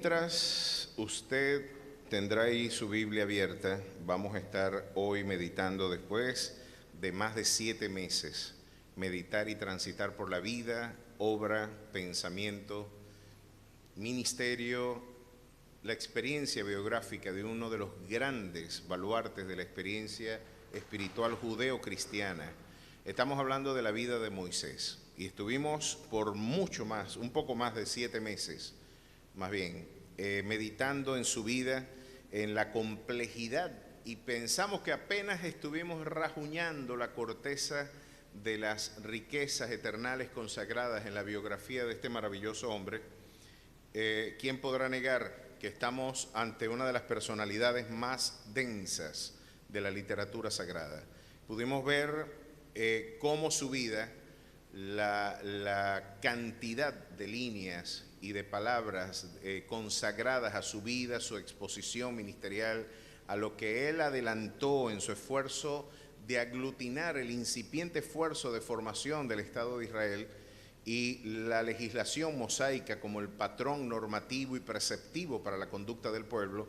Mientras usted tendrá ahí su Biblia abierta, vamos a estar hoy meditando después de más de 7 meses, meditar y transitar por la vida, obra, pensamiento, ministerio, la experiencia biográfica de uno de los grandes baluartes de la experiencia espiritual judeo-cristiana. Estamos hablando de la vida de Moisés y estuvimos por mucho más, un poco más de 7 meses, más bien, meditando en su vida, en la complejidad, y pensamos que apenas estuvimos rajuñando la corteza de las riquezas eternales consagradas en la biografía de este maravilloso hombre. ¿Quién podrá negar que estamos ante una de las personalidades más densas de la literatura sagrada? Pudimos ver cómo su vida, la cantidad de líneas y de palabras consagradas a su vida, su exposición ministerial, a lo que él adelantó en su esfuerzo de aglutinar el incipiente esfuerzo de formación del Estado de Israel y la legislación mosaica como el patrón normativo y preceptivo para la conducta del pueblo,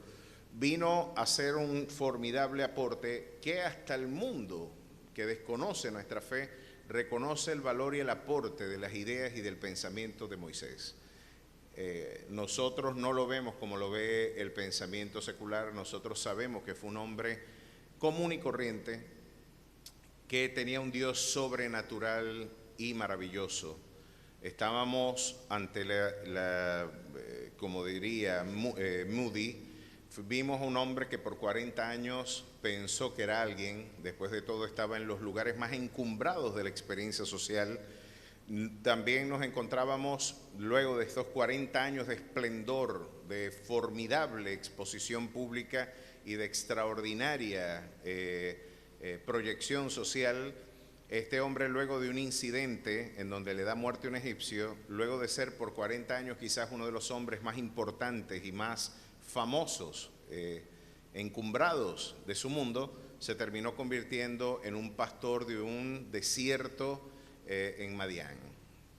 vino a ser un formidable aporte que hasta el mundo que desconoce nuestra fe reconoce el valor y el aporte de las ideas y del pensamiento de Moisés. Nosotros no lo vemos como lo ve el pensamiento secular, nosotros sabemos que fue un hombre común y corriente que tenía un Dios sobrenatural y maravilloso. Estábamos ante como diría Moody, vimos a un hombre que por 40 años pensó que era alguien, después de todo estaba en los lugares más encumbrados de la experiencia social. También nos encontrábamos luego de estos 40 años de esplendor, de formidable exposición pública y de extraordinaria proyección social. Este hombre, luego de un incidente en donde le da muerte a un egipcio, luego de ser por 40 años quizás uno de los hombres más importantes y más famosos, encumbrados de su mundo, se terminó convirtiendo en un pastor de un desierto en Madián.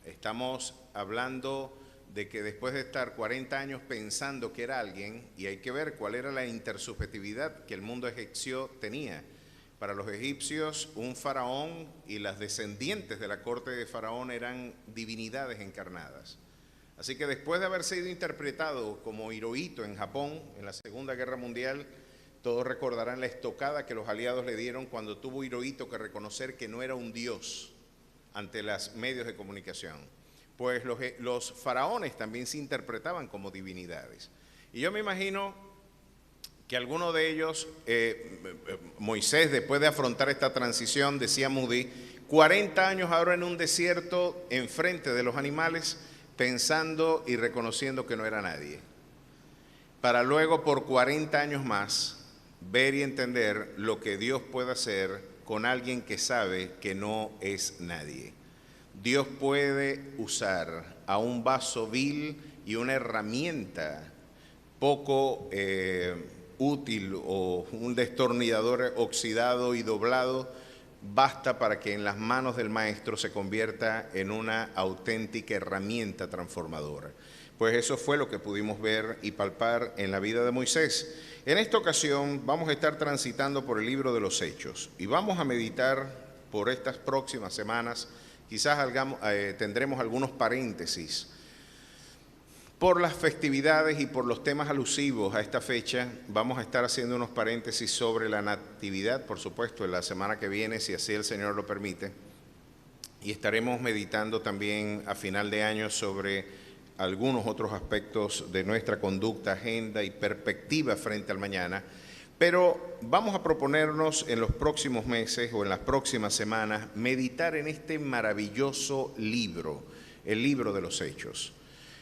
Estamos hablando de que después de estar 40 años pensando que era alguien, y hay que ver cuál era la intersubjetividad que el mundo egipcio tenía. Para los egipcios, un faraón y las descendientes de la corte de faraón eran divinidades encarnadas. Así que después de haber sido interpretado como Hirohito en Japón, en la Segunda Guerra Mundial, todos recordarán la estocada que los aliados le dieron cuando tuvo Hirohito que reconocer que no era un dios ante los medios de comunicación. Pues los faraones también se interpretaban como divinidades. Y yo me imagino que alguno de ellos, Moisés, después de afrontar esta transición, decía Moody, 40 años ahora en un desierto, enfrente de los animales, pensando y reconociendo que no era nadie, para luego por 40 años más ver y entender lo que Dios puede hacer con alguien que sabe que no es nadie. Dios puede usar a un vaso vil y una herramienta poco útil o un destornillador oxidado y doblado, basta para que en las manos del maestro se convierta en una auténtica herramienta transformadora. Pues eso fue lo que pudimos ver y palpar en la vida de Moisés. En esta ocasión vamos a estar transitando por el libro de los Hechos y vamos a meditar por estas próximas semanas, quizás tendremos algunos paréntesis. Por las festividades y por los temas alusivos a esta fecha, vamos a estar haciendo unos paréntesis sobre la natividad, por supuesto, en la semana que viene, si así el Señor lo permite. Y estaremos meditando también a final de año sobre algunos otros aspectos de nuestra conducta, agenda y perspectiva frente al mañana. Pero vamos a proponernos en los próximos meses o en las próximas semanas meditar en este maravilloso libro, el libro de los Hechos.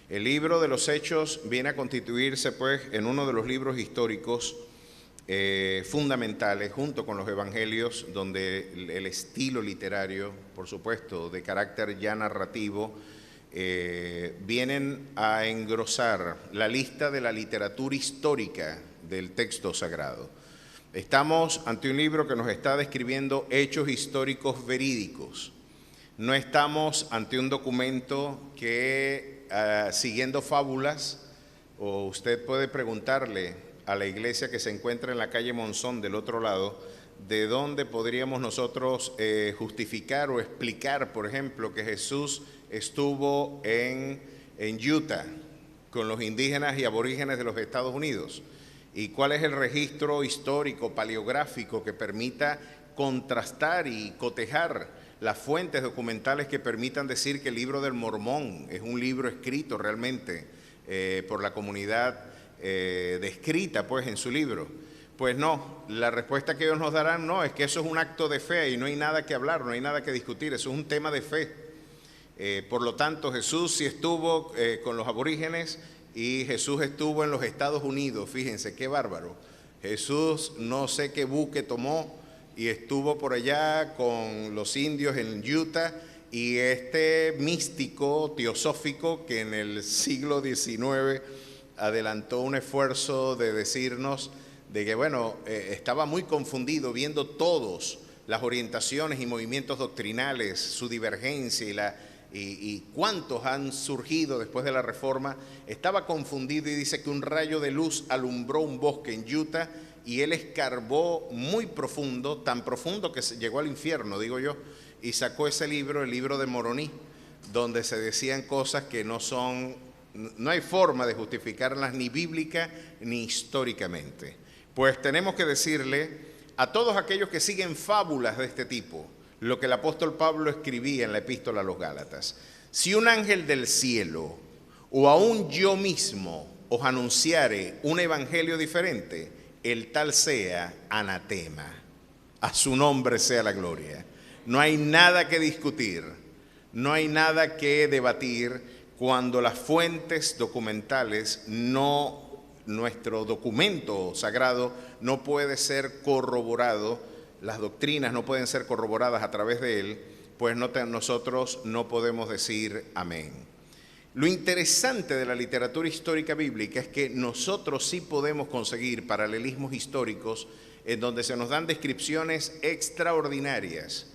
El libro de los Hechos viene a constituirse pues en uno de los libros históricos fundamentales junto con los evangelios, donde el estilo literario, por supuesto, de carácter ya narrativo, vienen a engrosar la lista de la literatura histórica del texto sagrado. Estamos ante un libro que nos está describiendo hechos históricos verídicos. No estamos ante un documento que, siguiendo fábulas, o usted puede preguntarle a la iglesia que se encuentra en la calle Monzón del otro lado, de dónde podríamos nosotros justificar o explicar, por ejemplo, que Jesús estuvo en Utah con los indígenas y aborígenes de los Estados Unidos. ¿Y cuál es el registro histórico, paleográfico que permita contrastar y cotejar las fuentes documentales que permitan decir que el libro del Mormón es un libro escrito realmente por la comunidad descrita pues en su libro? Pues no, la respuesta que ellos nos darán no, es que eso es un acto de fe y no hay nada que hablar, no hay nada que discutir, eso es un tema de fe. Por lo tanto, Jesús sí estuvo con los aborígenes y Jesús estuvo en los Estados Unidos, fíjense qué bárbaro. Jesús no sé qué buque tomó y estuvo por allá con los indios en Utah, y este místico teosófico que en el siglo XIX adelantó un esfuerzo de decirnos de que, bueno, estaba muy confundido viendo todos las orientaciones y movimientos doctrinales, su divergencia y cuántos han surgido después de la Reforma, estaba confundido y dice que un rayo de luz alumbró un bosque en Utah y él escarbó muy profundo, tan profundo que llegó al infierno, digo yo, y sacó ese libro, el libro de Moroni, donde se decían cosas que no hay forma de justificarlas ni bíblica ni históricamente. Pues tenemos que decirle a todos aquellos que siguen fábulas de este tipo, lo que el apóstol Pablo escribía en la epístola a los Gálatas: si un ángel del cielo o aún yo mismo os anunciare un evangelio diferente, el tal sea anatema. A su nombre sea la gloria. No hay nada que discutir, no hay nada que debatir cuando las fuentes documentales nuestro documento sagrado no puede ser corroborado, las doctrinas no pueden ser corroboradas a través de él, pues nosotros no podemos decir amén. Lo interesante de la literatura histórica bíblica es que nosotros sí podemos conseguir paralelismos históricos en donde se nos dan descripciones extraordinarias,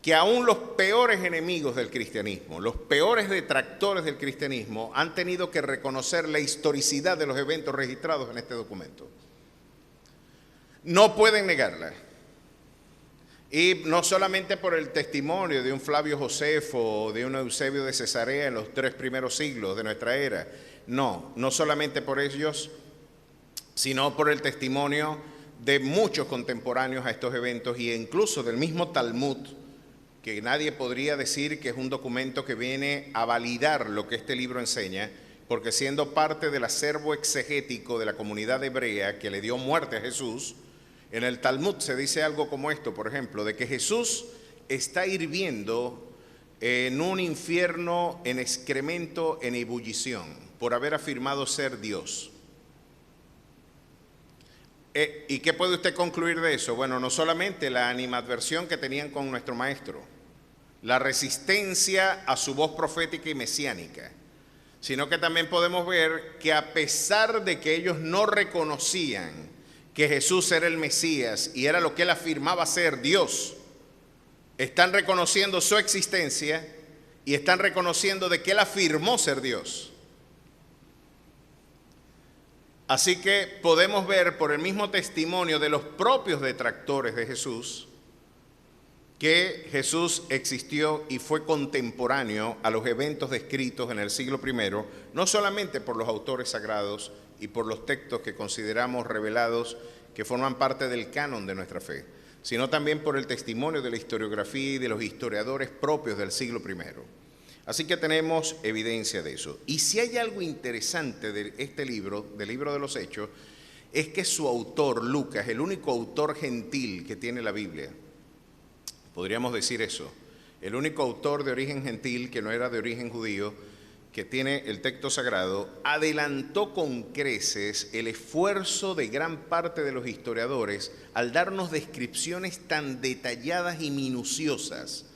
que aún los peores enemigos del cristianismo, los peores detractores del cristianismo, han tenido que reconocer la historicidad de los eventos registrados en este documento. No pueden negarla. Y no solamente por el testimonio de un Flavio Josefo o de un Eusebio de Cesarea en los 3 primeros siglos de nuestra era, no solamente por ellos, sino por el testimonio de muchos contemporáneos a estos eventos e incluso del mismo Talmud, que nadie podría decir que es un documento que viene a validar lo que este libro enseña, porque siendo parte del acervo exegético de la comunidad hebrea que le dio muerte a Jesús, en el Talmud se dice algo como esto, por ejemplo, de que Jesús está hirviendo en un infierno en excremento, en ebullición, por haber afirmado ser Dios. ¿Y qué puede usted concluir de eso? Bueno, no solamente la animadversión que tenían con nuestro maestro, la resistencia a su voz profética y mesiánica, sino que también podemos ver que a pesar de que ellos no reconocían que Jesús era el Mesías y era lo que él afirmaba ser Dios, están reconociendo su existencia y están reconociendo de que él afirmó ser Dios. Así que podemos ver por el mismo testimonio de los propios detractores de Jesús que Jesús existió y fue contemporáneo a los eventos descritos en el siglo I, no solamente por los autores sagrados y por los textos que consideramos revelados que forman parte del canon de nuestra fe, sino también por el testimonio de la historiografía y de los historiadores propios del siglo I. Así que tenemos evidencia de eso. Y si hay algo interesante de este libro, del libro de los Hechos, es que su autor, Lucas, el único autor gentil que tiene la Biblia, podríamos decir eso, el único autor de origen gentil que no era de origen judío, que tiene el texto sagrado, adelantó con creces el esfuerzo de gran parte de los historiadores al darnos descripciones tan detalladas y minuciosas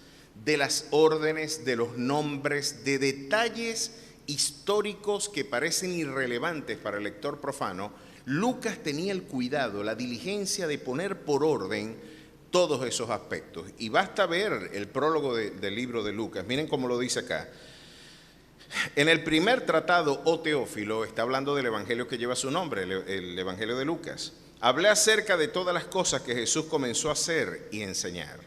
de las órdenes, de los nombres, de detalles históricos que parecen irrelevantes para el lector profano. Lucas tenía el cuidado, la diligencia de poner por orden todos esos aspectos. Y basta ver el prólogo del libro de Lucas. Miren cómo lo dice acá. En el primer tratado, O Teófilo, está hablando del evangelio que lleva su nombre, el evangelio de Lucas. Hablé acerca de todas las cosas que Jesús comenzó a hacer y enseñar,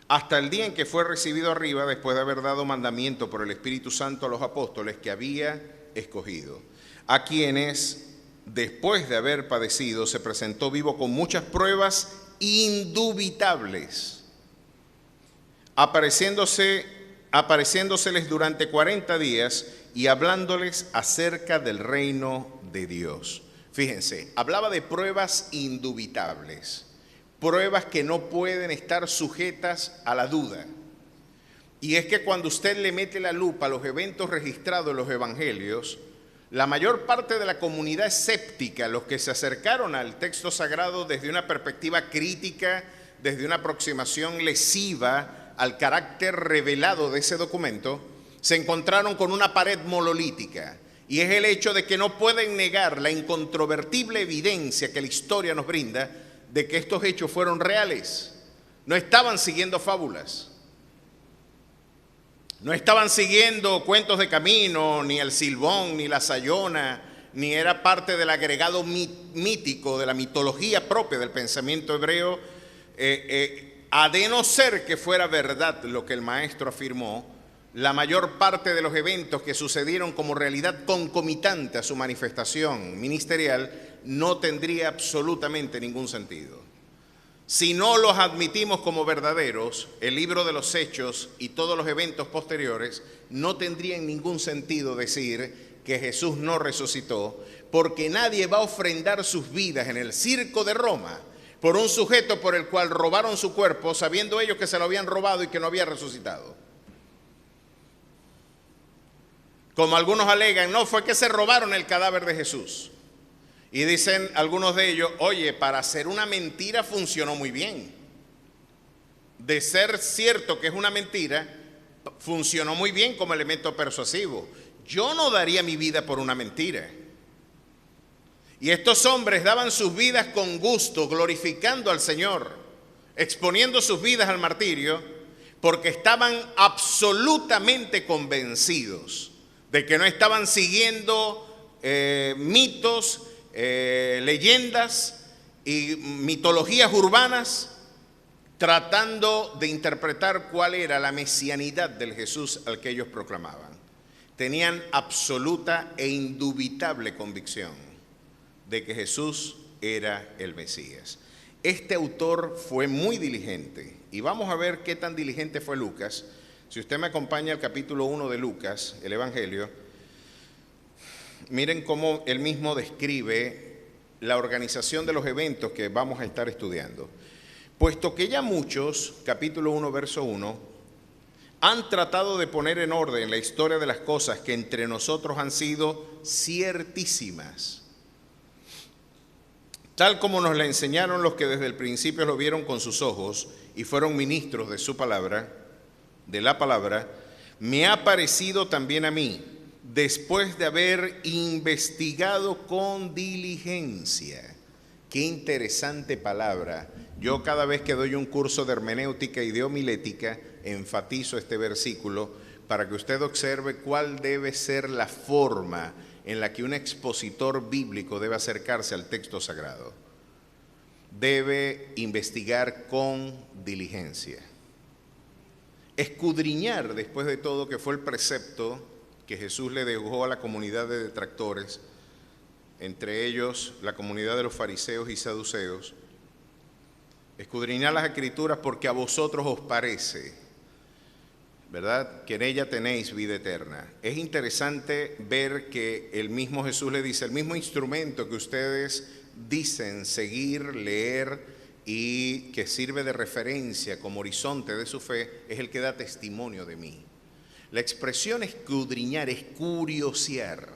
hasta el día en que fue recibido arriba, después de haber dado mandamiento por el Espíritu Santo a los apóstoles que había escogido, a quienes, después de haber padecido, se presentó vivo con muchas pruebas indubitables, apareciéndoseles durante 40 días y hablándoles acerca del reino de Dios. Fíjense, hablaba de pruebas indubitables, pruebas que no pueden estar sujetas a la duda. Y es que cuando usted le mete la lupa a los eventos registrados en los evangelios, la mayor parte de la comunidad escéptica, los que se acercaron al texto sagrado desde una perspectiva crítica, desde una aproximación lesiva al carácter revelado de ese documento, se encontraron con una pared monolítica, y es el hecho de que no pueden negar la incontrovertible evidencia que la historia nos brinda de que estos hechos fueron reales. No estaban siguiendo fábulas, no estaban siguiendo cuentos de camino, ni el Silbón, ni la Sayona, ni era parte del agregado mítico de la mitología propia del pensamiento hebreo, a de no ser que fuera verdad lo que el maestro afirmó. La mayor parte de los eventos que sucedieron como realidad concomitante a su manifestación ministerial no tendría absolutamente ningún sentido. Si no los admitimos como verdaderos, el libro de los Hechos y todos los eventos posteriores no tendrían ningún sentido decir que Jesús no resucitó, porque nadie va a ofrendar sus vidas en el circo de Roma por un sujeto por el cual robaron su cuerpo, sabiendo ellos que se lo habían robado y que no había resucitado. Como algunos alegan, no, fue que se robaron el cadáver de Jesús. Y dicen algunos de ellos, oye, para hacer una mentira funcionó muy bien. De ser cierto que es una mentira, funcionó muy bien como elemento persuasivo. Yo no daría mi vida por una mentira. Y estos hombres daban sus vidas con gusto, glorificando al Señor, exponiendo sus vidas al martirio, porque estaban absolutamente convencidos de que no estaban siguiendo mitos, leyendas y mitologías urbanas, tratando de interpretar cuál era la mesianidad del Jesús al que ellos proclamaban. Tenían absoluta e indubitable convicción de que Jesús era el Mesías. Este autor fue muy diligente, y vamos a ver qué tan diligente fue Lucas. Si usted me acompaña al capítulo 1 de Lucas, el Evangelio, miren cómo él mismo describe la organización de los eventos que vamos a estar estudiando. Puesto que ya muchos, capítulo 1, verso 1, han tratado de poner en orden la historia de las cosas que entre nosotros han sido ciertísimas, tal como nos la enseñaron los que desde el principio lo vieron con sus ojos y fueron ministros de su palabra, de la palabra, me ha parecido también a mí, después de haber investigado con diligencia. Qué interesante palabra. Yo cada vez que doy un curso de hermenéutica y de homilética, enfatizo este versículo para que usted observe cuál debe ser la forma en la que un expositor bíblico debe acercarse al texto sagrado. Debe investigar con diligencia. Escudriñar, después de todo, que fue el precepto que Jesús le dejó a la comunidad de detractores, entre ellos la comunidad de los fariseos y saduceos. Escudriñar las Escrituras porque a vosotros os parece, ¿verdad?, que en ella tenéis vida eterna. Es interesante ver que el mismo Jesús le dice, el mismo instrumento que ustedes dicen seguir, leer y que sirve de referencia como horizonte de su fe, es el que da testimonio de mí. La expresión escudriñar es curiosear,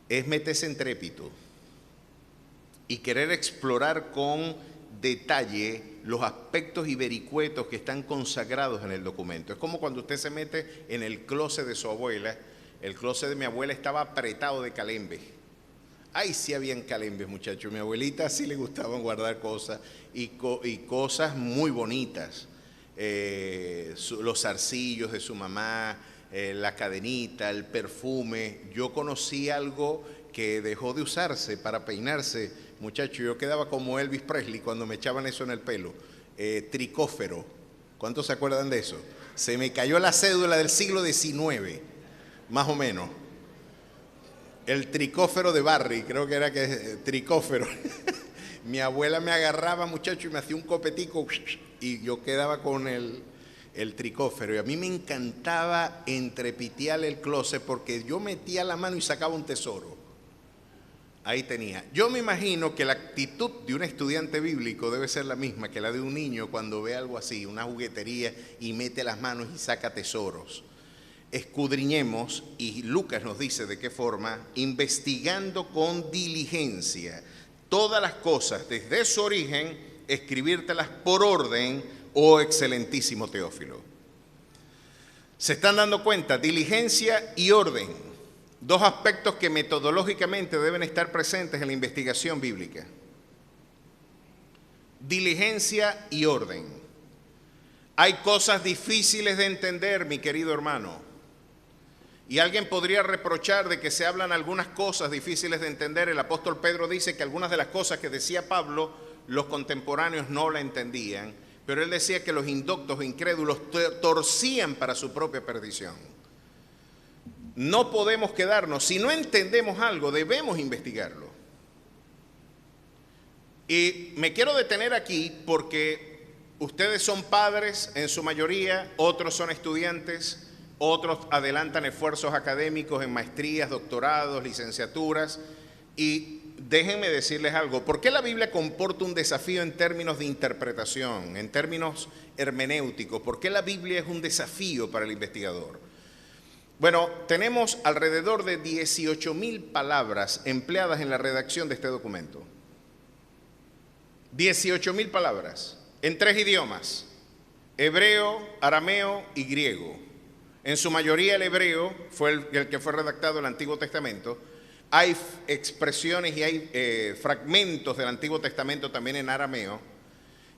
es meterse en trépito y querer explorar con detalle los aspectos y vericuetos que están consagrados en el documento. Es como cuando usted se mete en el closet de su abuela. El closet de mi abuela estaba apretado de calembes. Ay, sí habían calembes, muchachos. Mi abuelita sí le gustaban guardar cosas y cosas muy bonitas. Los zarcillos de su mamá, la cadenita, el perfume. Yo conocí algo que dejó de usarse para peinarse, muchacho. Yo quedaba como Elvis Presley cuando me echaban eso en el pelo. Tricófero. ¿Cuántos se acuerdan de eso? Se me cayó la cédula del siglo XIX, más o menos. El tricófero de Barry, creo que era tricófero. Mi abuela me agarraba, muchacho, y me hacía un copetico y yo quedaba con el tricófero. Y a mí me encantaba entrepitear el closet porque yo metía la mano y sacaba un tesoro. Ahí tenía. Yo me imagino que la actitud de un estudiante bíblico debe ser la misma que la de un niño cuando ve algo así, una juguetería, y mete las manos y saca tesoros. Escudriñemos, y Lucas nos dice de qué forma, investigando con diligencia todas las cosas desde su origen, escribírtelas por orden, oh excelentísimo Teófilo. ¿Se están dando cuenta? Diligencia y orden. Dos aspectos que metodológicamente deben estar presentes en la investigación bíblica. Diligencia y orden. Hay cosas difíciles de entender, mi querido hermano. Y alguien podría reprochar de que se hablan algunas cosas difíciles de entender. El apóstol Pedro dice que algunas de las cosas que decía Pablo, los contemporáneos no la entendían, pero él decía que los indoctos e incrédulos torcían para su propia perdición. No podemos quedarnos, si no entendemos algo, debemos investigarlo. Y me quiero detener aquí porque ustedes son padres en su mayoría, otros son estudiantes, otros adelantan esfuerzos académicos en maestrías, doctorados, licenciaturas. Y déjenme decirles algo. ¿Por qué la Biblia comporta un desafío en términos de interpretación, en términos hermenéuticos? ¿Por qué la Biblia es un desafío para el investigador? Bueno, tenemos alrededor de 18,000 palabras empleadas en la redacción de este documento. 18,000 palabras en 3 idiomas: hebreo, arameo y griego. En su mayoría el hebreo fue el que fue redactado en el Antiguo Testamento. Hay expresiones y hay fragmentos del Antiguo Testamento también en arameo.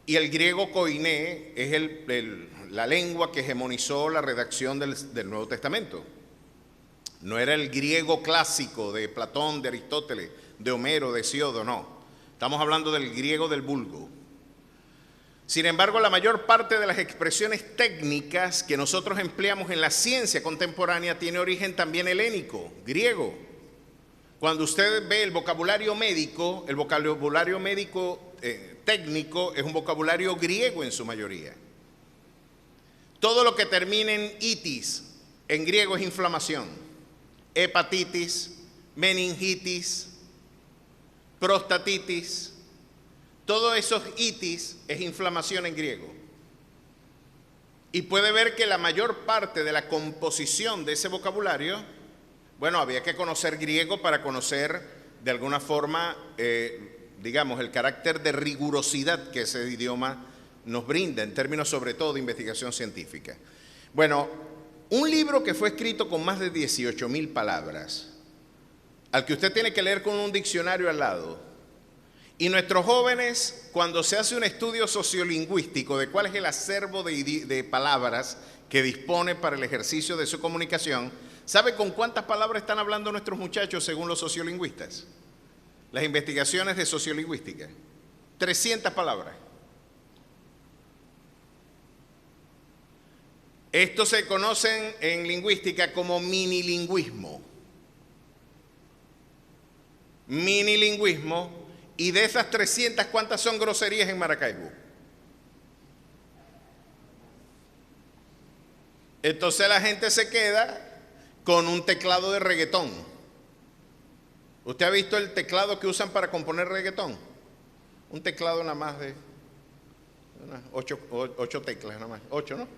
Y el griego koiné es la lengua que hegemonizó la redacción del Nuevo Testamento. No era el griego clásico de Platón, de Aristóteles, de Homero, de Hesíodo, no. Estamos hablando del griego del vulgo. Sin embargo, la mayor parte de las expresiones técnicas que nosotros empleamos en la ciencia contemporánea tiene origen también helénico, griego. Cuando usted ve el vocabulario médico técnico es un vocabulario griego en su mayoría. Todo lo que termine en itis, en griego, es inflamación. Hepatitis, meningitis, prostatitis. Todos esos itis es inflamación en griego. Y puede ver que la mayor parte de la composición de ese vocabulario, bueno, había que conocer griego para conocer de alguna forma, digamos, el carácter de rigurosidad que ese idioma nos brinda en términos sobre todo de investigación científica. Bueno, un libro que fue escrito con más de 18,000 palabras, al que usted tiene que leer con un diccionario al lado. Y nuestros jóvenes, cuando se hace un estudio sociolingüístico de cuál es el acervo de palabras que dispone para el ejercicio de su comunicación, ¿sabe con cuántas palabras están hablando nuestros muchachos según los sociolingüistas? Las investigaciones de sociolingüística. 300 palabras. Estos se conocen en lingüística como minilingüismo. Minilingüismo. Y de esas 300, ¿cuántas son groserías en Maracaibo? Entonces la gente se queda con un teclado de reggaetón. ¿Usted ha visto el teclado que usan para componer reggaetón? Un teclado nada más de 8 teclas, nada más. 8, ¿no?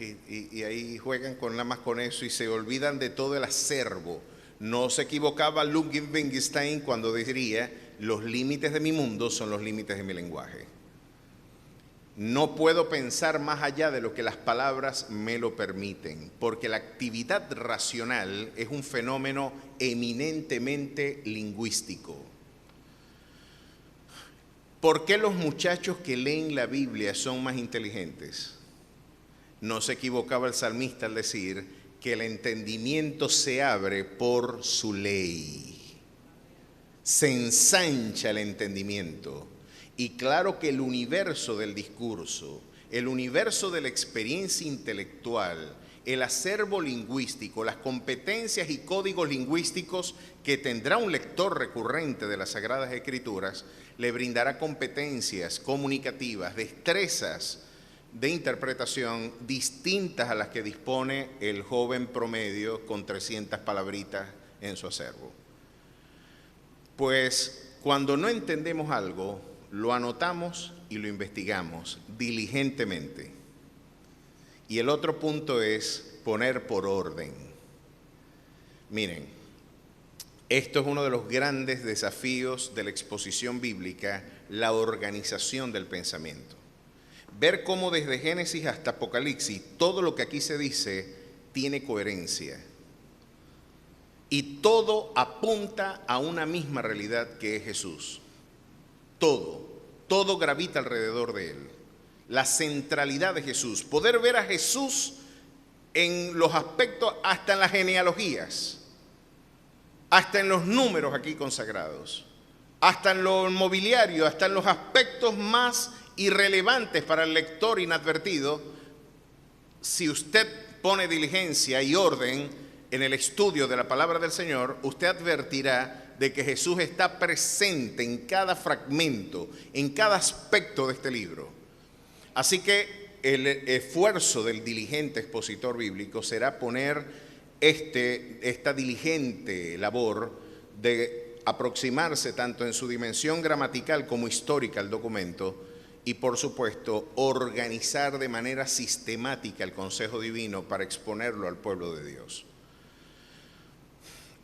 Y ahí juegan nada más con eso y se olvidan de todo el acervo. No se equivocaba Ludwig Wittgenstein cuando diría: los límites de mi mundo son los límites de mi lenguaje. No puedo pensar más allá de lo que las palabras me lo permiten, porque la actividad racional es un fenómeno eminentemente lingüístico. ¿Por qué los muchachos que leen la Biblia son más inteligentes? No se equivocaba el salmista al decir que el entendimiento se abre por su ley. Se ensancha el entendimiento. Y claro que el universo del discurso, el universo de la experiencia intelectual, el acervo lingüístico, las competencias y códigos lingüísticos que tendrá un lector recurrente de las Sagradas Escrituras, le brindará competencias comunicativas, destrezas de interpretación distintas a las que dispone el joven promedio con 300 palabritas en su acervo. Pues cuando no entendemos algo, lo anotamos y lo investigamos diligentemente. Y el otro punto es poner por orden. Miren, esto es uno de los grandes desafíos de la exposición bíblica, la organización del pensamiento. Ver cómo desde Génesis hasta Apocalipsis, todo lo que aquí se dice tiene coherencia. Y todo apunta a una misma realidad que es Jesús. Todo gravita alrededor de él. La centralidad de Jesús. Poder ver a Jesús en los aspectos, hasta en las genealogías, hasta en los números aquí consagrados, hasta en lo mobiliario, hasta en los aspectos más irrelevantes para el lector inadvertido. Si usted pone diligencia y orden en el estudio de la palabra del Señor, usted advertirá de que Jesús está presente en cada fragmento, en cada aspecto de este libro. Así que el esfuerzo del diligente expositor bíblico será poner esta diligente labor de aproximarse tanto en su dimensión gramatical como histórica al documento y, por supuesto, organizar de manera sistemática el consejo divino para exponerlo al pueblo de Dios.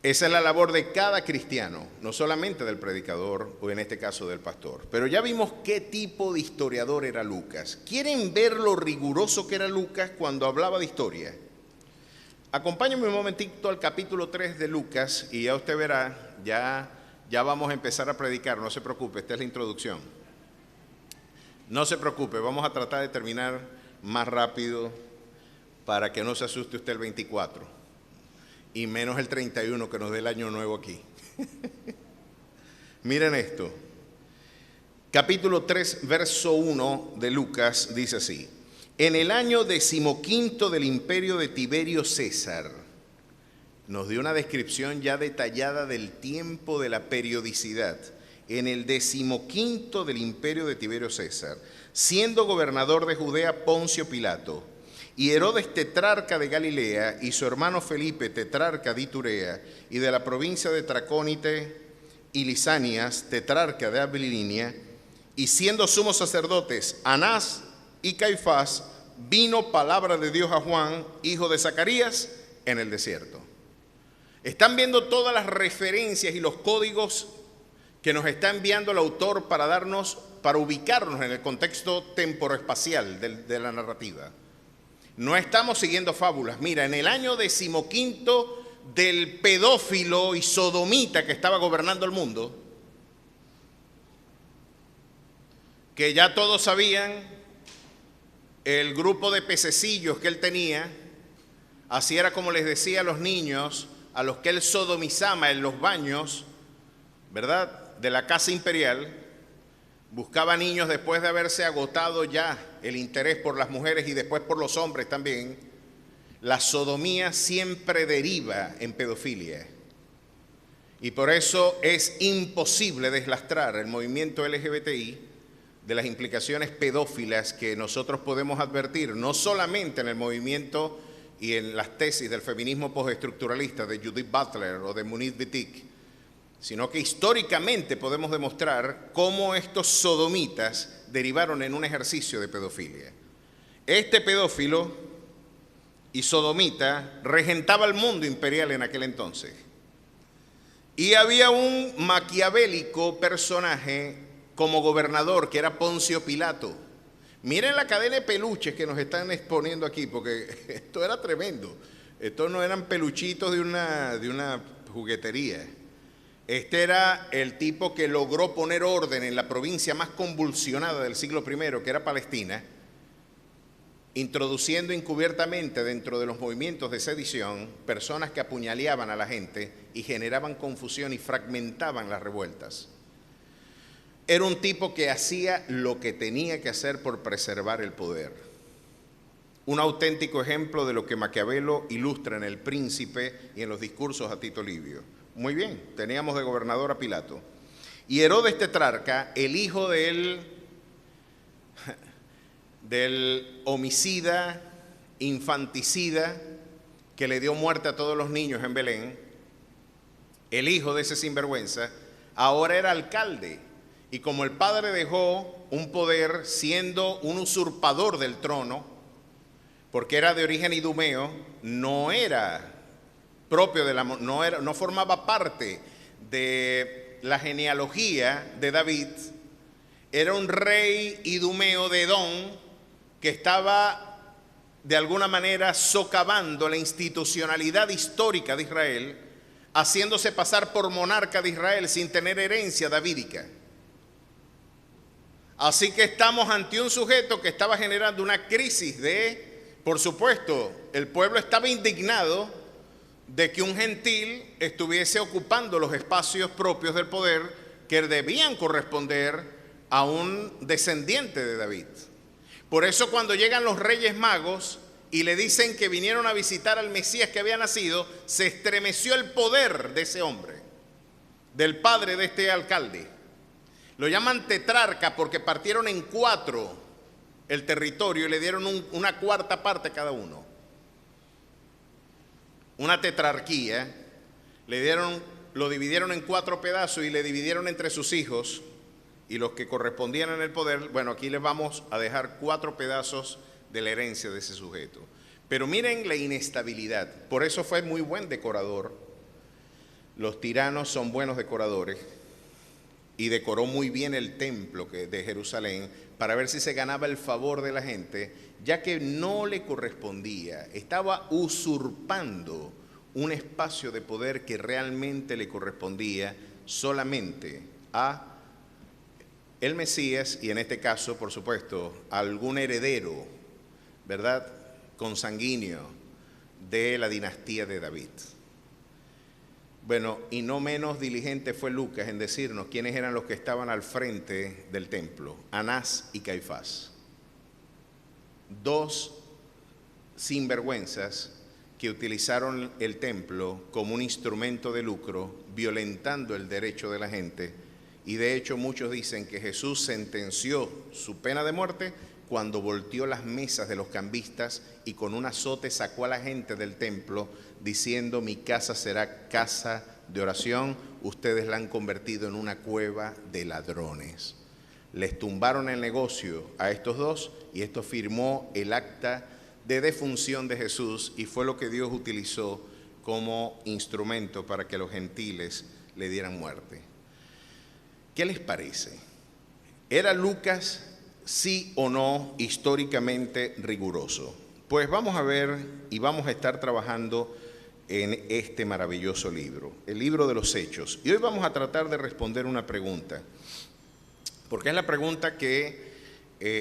Esa es la labor de cada cristiano, no solamente del predicador o en este caso del pastor. Pero ya vimos qué tipo de historiador era Lucas. ¿Quieren ver lo riguroso que era Lucas cuando hablaba de historia? Acompáñenme un momentito al capítulo 3 de Lucas y ya usted verá, ya vamos a empezar a predicar, no se preocupe, esta es la introducción. No se preocupe, vamos a tratar de terminar más rápido para que no se asuste usted el 24. Y menos el 31 que nos dé el año nuevo aquí. Miren esto. Capítulo 3, verso 1 de Lucas dice así. En el año 15 del imperio de Tiberio César, nos dio una descripción ya detallada del tiempo de la periodicidad. En el 15 del imperio de Tiberio César, siendo gobernador de Judea Poncio Pilato, y Herodes tetrarca de Galilea, y su hermano Felipe tetrarca de Iturea, y de la provincia de Tracónite y Lisanias, tetrarca de Abilinia, y siendo sumos sacerdotes Anás y Caifás, vino palabra de Dios a Juan, hijo de Zacarías, en el desierto. Están viendo todas las referencias y los códigos que nos está enviando el autor para ubicarnos en el contexto temporoespacial de la narrativa. No estamos siguiendo fábulas. Mira, en el año 15 del pedófilo y sodomita que estaba gobernando el mundo, que ya todos sabían el grupo de pececillos que él tenía, así era como les decía a los niños, a los que él sodomizaba en los baños, ¿verdad?, de la casa imperial. Buscaba niños después de haberse agotado ya el interés por las mujeres y después por los hombres también. La sodomía siempre deriva en pedofilia. Y por eso es imposible deslastrar el movimiento LGBTI de las implicaciones pedófilas que nosotros podemos advertir, no solamente en el movimiento y en las tesis del feminismo postestructuralista de Judith Butler o de Munith Wittig, sino que históricamente podemos demostrar cómo estos sodomitas derivaron en un ejercicio de pedofilia. Este pedófilo y sodomita regentaba el mundo imperial en aquel entonces. Y había un maquiavélico personaje como gobernador que era Poncio Pilato. Miren la cadena de peluches que nos están exponiendo aquí, porque esto era tremendo. Estos no eran peluchitos de una juguetería. Este era el tipo que logró poner orden en la provincia más convulsionada del siglo I, que era Palestina, introduciendo encubiertamente dentro de los movimientos de sedición personas que apuñaleaban a la gente y generaban confusión y fragmentaban las revueltas. Era un tipo que hacía lo que tenía que hacer por preservar el poder. Un auténtico ejemplo de lo que Maquiavelo ilustra en El Príncipe y en los discursos a Tito Livio. Muy bien, teníamos de gobernador a Pilato. Y Herodes Tetrarca, el hijo del homicida, infanticida, que le dio muerte a todos los niños en Belén, el hijo de ese sinvergüenza, ahora era alcalde. Y como el padre dejó un poder siendo un usurpador del trono, porque era de origen idumeo, no era propio de no formaba parte de la genealogía de David, era un rey idumeo de Edom que estaba de alguna manera socavando la institucionalidad histórica de Israel, haciéndose pasar por monarca de Israel sin tener herencia davídica. Así que estamos ante un sujeto que estaba generando una crisis por supuesto, el pueblo estaba indignado de que un gentil estuviese ocupando los espacios propios del poder que debían corresponder a un descendiente de David. Por eso cuando llegan los Reyes Magos y le dicen que vinieron a visitar al Mesías que había nacido, se estremeció el poder de ese hombre, del padre de este alcalde. Lo llaman tetrarca porque partieron en 4 el territorio y le dieron una cuarta parte a cada uno. Una tetrarquía, lo dividieron en 4 pedazos y le dividieron entre sus hijos y los que correspondían en el poder. Bueno, aquí les vamos a dejar 4 pedazos de la herencia de ese sujeto. Pero miren la inestabilidad, por eso fue muy buen decorador. Los tiranos son buenos decoradores. Y decoró muy bien el templo de Jerusalén para ver si se ganaba el favor de la gente, ya que no le correspondía, estaba usurpando un espacio de poder que realmente le correspondía solamente a el Mesías y en este caso, por supuesto, algún heredero, ¿verdad?, consanguíneo de la dinastía de David. Bueno, y no menos diligente fue Lucas en decirnos quiénes eran los que estaban al frente del templo, Anás y Caifás. 2 sinvergüenzas que utilizaron el templo como un instrumento de lucro, violentando el derecho de la gente. Y de hecho muchos dicen que Jesús sentenció su pena de muerte cuando volteó las mesas de los cambistas y con un azote sacó a la gente del templo diciendo: mi casa será casa de oración, ustedes la han convertido en una cueva de ladrones. Les tumbaron el negocio a estos 2 y esto firmó el acta de defunción de Jesús y fue lo que Dios utilizó como instrumento para que los gentiles le dieran muerte. ¿Qué les parece? ¿Era Lucas sí o no históricamente riguroso? Pues vamos a ver y vamos a estar trabajando en este maravilloso libro, el libro de los Hechos. Y hoy vamos a tratar de responder una pregunta, porque es la pregunta que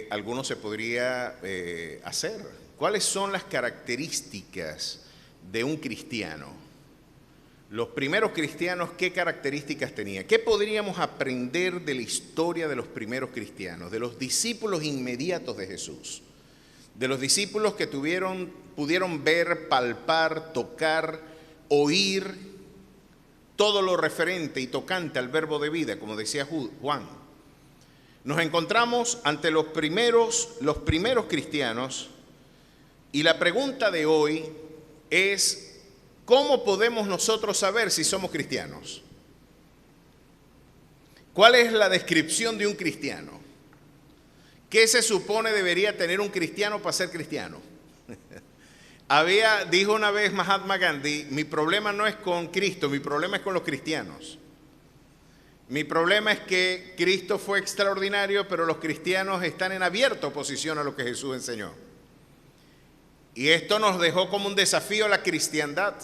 algunos se podría hacer. ¿Cuáles son las características de un cristiano? Los primeros cristianos, ¿qué características tenían? ¿Qué podríamos aprender de la historia de los primeros cristianos, de los discípulos inmediatos de Jesús? De los discípulos que pudieron ver, palpar, tocar, oír todo lo referente y tocante al verbo de vida, como decía Juan. Nos encontramos ante los primeros cristianos y la pregunta de hoy es: ¿cómo podemos nosotros saber si somos cristianos? ¿Cuál es la descripción de un cristiano? ¿Qué se supone debería tener un cristiano para ser cristiano? Dijo una vez Mahatma Gandhi: mi problema no es con Cristo, mi problema es con los cristianos. Mi problema es que Cristo fue extraordinario, pero los cristianos están en abierta oposición a lo que Jesús enseñó. Y esto nos dejó como un desafío a la cristiandad.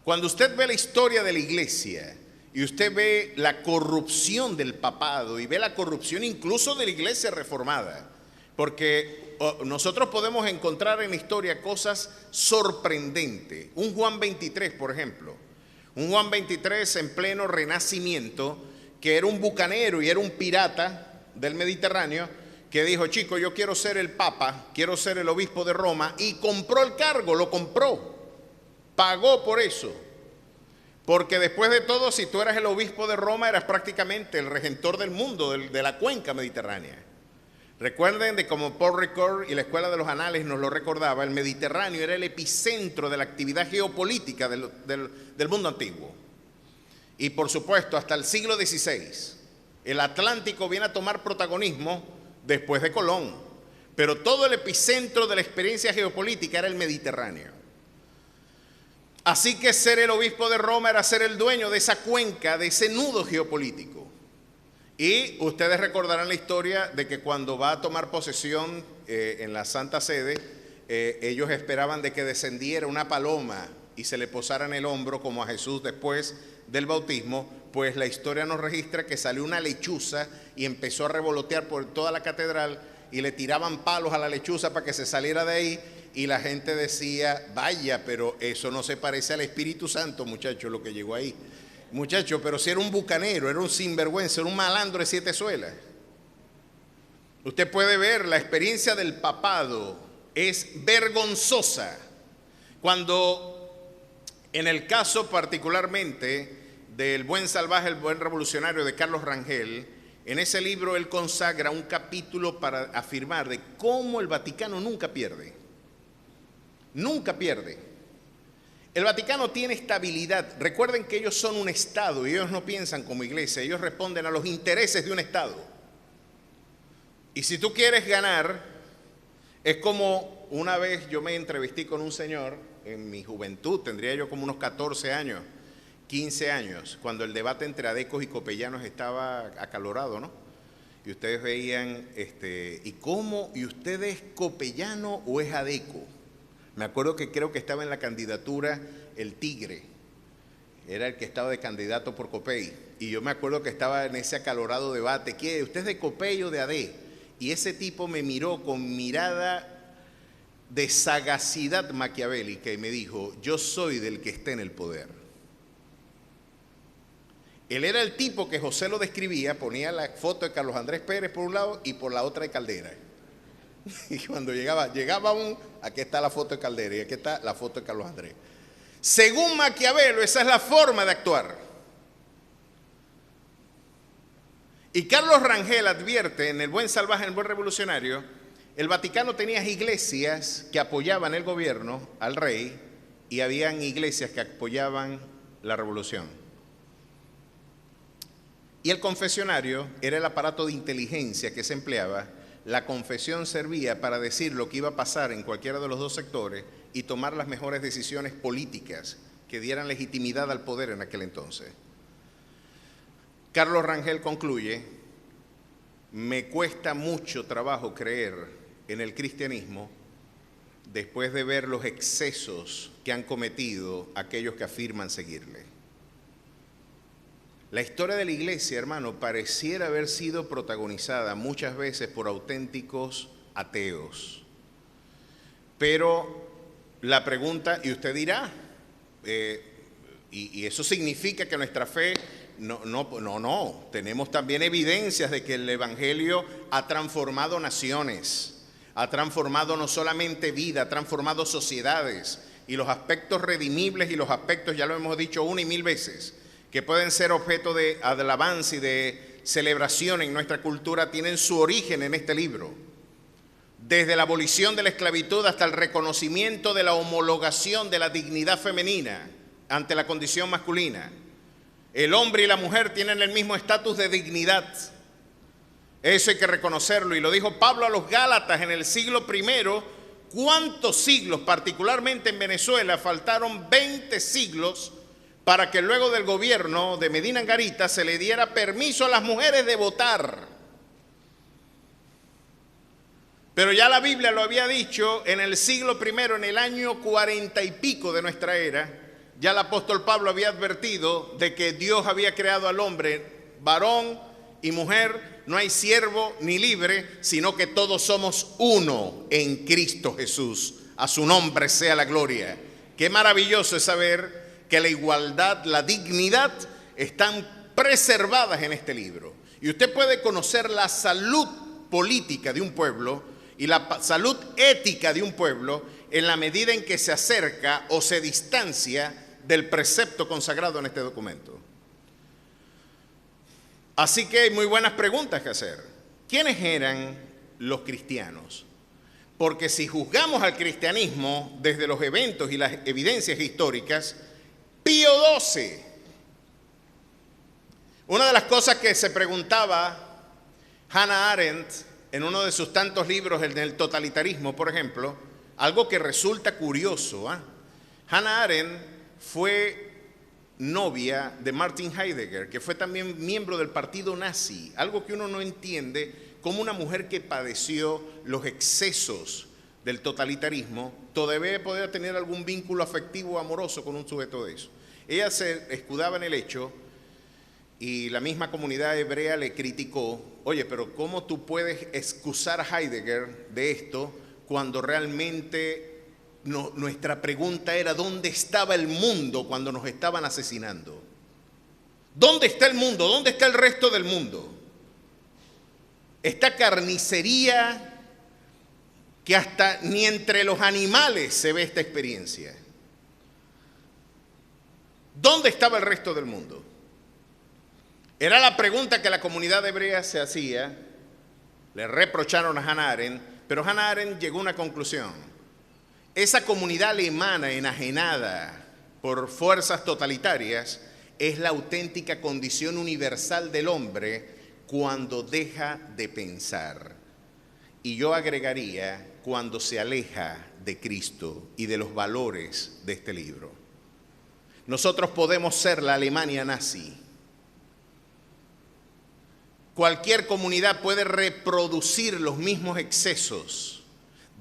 Cuando usted ve la historia de la iglesia y usted ve la corrupción del papado y ve la corrupción incluso de la iglesia reformada, porque nosotros podemos encontrar en la historia cosas sorprendentes. Un Juan 23, por ejemplo. Un Juan 23 en pleno renacimiento, que era un bucanero y era un pirata del Mediterráneo, que dijo, chico, yo quiero ser el papa, quiero ser el obispo de Roma, y compró el cargo, lo compró, pagó por eso. Porque después de todo, si tú eras el obispo de Roma, eras prácticamente el regentor del mundo, de la cuenca mediterránea. Recuerden de como Paul Ricoeur y la Escuela de los Anales nos lo recordaba, el Mediterráneo era el epicentro de la actividad geopolítica del mundo antiguo. Y por supuesto, hasta el siglo XVI, el Atlántico viene a tomar protagonismo después de Colón. Pero todo el epicentro de la experiencia geopolítica era el Mediterráneo. Así que ser el obispo de Roma era ser el dueño de esa cuenca, de ese nudo geopolítico. Y ustedes recordarán la historia de que cuando va a tomar posesión en la Santa Sede, ellos esperaban de que descendiera una paloma y se le posara en el hombro como a Jesús después del bautismo. Pues la historia nos registra que salió una lechuza y empezó a revolotear por toda la catedral y le tiraban palos a la lechuza para que se saliera de ahí. Y la gente decía, vaya, pero eso no se parece al Espíritu Santo, muchacho, lo que llegó ahí. Muchacho, pero si era un bucanero, era un sinvergüenza, era un malandro de 7 suelas. Usted puede ver, la experiencia del papado es vergonzosa. Cuando, en el caso particularmente del buen salvaje, el buen revolucionario de Carlos Rangel, en ese libro él consagra un capítulo para afirmar de cómo el Vaticano nunca pierde. Nunca pierde. El Vaticano tiene estabilidad. Recuerden que ellos son un Estado y ellos no piensan como iglesia, ellos responden a los intereses de un Estado. Y si tú quieres ganar, es como una vez yo me entrevisté con un señor en mi juventud, tendría yo como unos 14 años, 15 años, cuando el debate entre adecos y copellanos estaba acalorado, ¿no? Y ustedes veían, ¿y usted es copellano o es adeco? Me acuerdo que creo que estaba en la candidatura el Tigre, era el que estaba de candidato por Copey, y yo me acuerdo que estaba en ese acalorado debate, ¿qué? ¿Usted es de Copey o de AD? Y ese tipo me miró con mirada de sagacidad maquiavélica y me dijo, yo soy del que está en el poder. Él era el tipo que José lo describía, ponía la foto de Carlos Andrés Pérez por un lado y por la otra de Caldera. Y cuando llegaba aquí está la foto de Caldera y aquí está la foto de Carlos Andrés. Según Maquiavelo, esa es la forma de actuar. Y Carlos Rangel advierte en El buen salvaje, en El buen revolucionario, el Vaticano tenía iglesias que apoyaban el gobierno, al rey, y habían iglesias que apoyaban la revolución. Y el confesionario era el aparato de inteligencia que se empleaba. La confesión servía para decir lo que iba a pasar en cualquiera de los dos sectores y tomar las mejores decisiones políticas que dieran legitimidad al poder en aquel entonces. Carlos Rangel concluye, me cuesta mucho trabajo creer en el cristianismo después de ver los excesos que han cometido aquellos que afirman seguirle. La historia de la iglesia, hermano, pareciera haber sido protagonizada muchas veces por auténticos ateos. Pero la pregunta, y usted dirá, y eso significa que nuestra fe, no, tenemos también evidencias de que el Evangelio ha transformado naciones, ha transformado no solamente vida, ha transformado sociedades, y los aspectos redimibles y los aspectos, ya lo hemos dicho una y mil veces, que pueden ser objeto de alabanza y de celebración en nuestra cultura, tienen su origen en este libro. Desde la abolición de la esclavitud hasta el reconocimiento de la homologación de la dignidad femenina ante la condición masculina. El hombre y la mujer tienen el mismo estatus de dignidad. Eso hay que reconocerlo. Y lo dijo Pablo a los Gálatas en el siglo I. ¿Cuántos siglos, particularmente en Venezuela, faltaron 20 siglos para que luego del gobierno de Medina Angarita se le diera permiso a las mujeres de votar? Pero ya la Biblia lo había dicho en el siglo I, en el año 40 y pico de nuestra era, ya el apóstol Pablo había advertido de que Dios había creado al hombre varón y mujer, no hay siervo ni libre, sino que todos somos uno en Cristo Jesús. A su nombre sea la gloria. Qué maravilloso es saber que la igualdad, la dignidad están preservadas en este libro. Y usted puede conocer la salud política de un pueblo y la salud ética de un pueblo en la medida en que se acerca o se distancia del precepto consagrado en este documento. Así que hay muy buenas preguntas que hacer. ¿Quiénes eran los cristianos? Porque si juzgamos al cristianismo desde los eventos y las evidencias históricas, Pío XII, una de las cosas que se preguntaba Hannah Arendt en uno de sus tantos libros, el del totalitarismo, por ejemplo, algo que resulta curioso, Hannah Arendt fue novia de Martin Heidegger, que fue también miembro del partido nazi, algo que uno no entiende, como una mujer que padeció los excesos del totalitarismo todavía podía tener algún vínculo afectivo o amoroso con un sujeto de eso. Ella se escudaba en el hecho, y la misma comunidad hebrea le criticó, oye, pero ¿cómo tú puedes excusar a Heidegger de esto cuando realmente nuestra pregunta era ¿dónde estaba el mundo cuando nos estaban asesinando? ¿Dónde está el mundo? ¿Dónde está el resto del mundo? Esta carnicería que hasta ni entre los animales se ve esta experiencia. ¿Dónde estaba el resto del mundo? Era la pregunta que la comunidad hebrea se hacía. Le reprocharon a Hannah Arendt, pero Hannah Arendt llegó a una conclusión. Esa comunidad alemana enajenada por fuerzas totalitarias es la auténtica condición universal del hombre cuando deja de pensar. Y yo agregaría, cuando se aleja de Cristo y de los valores de este libro. Nosotros podemos ser la Alemania nazi. Cualquier comunidad puede reproducir los mismos excesos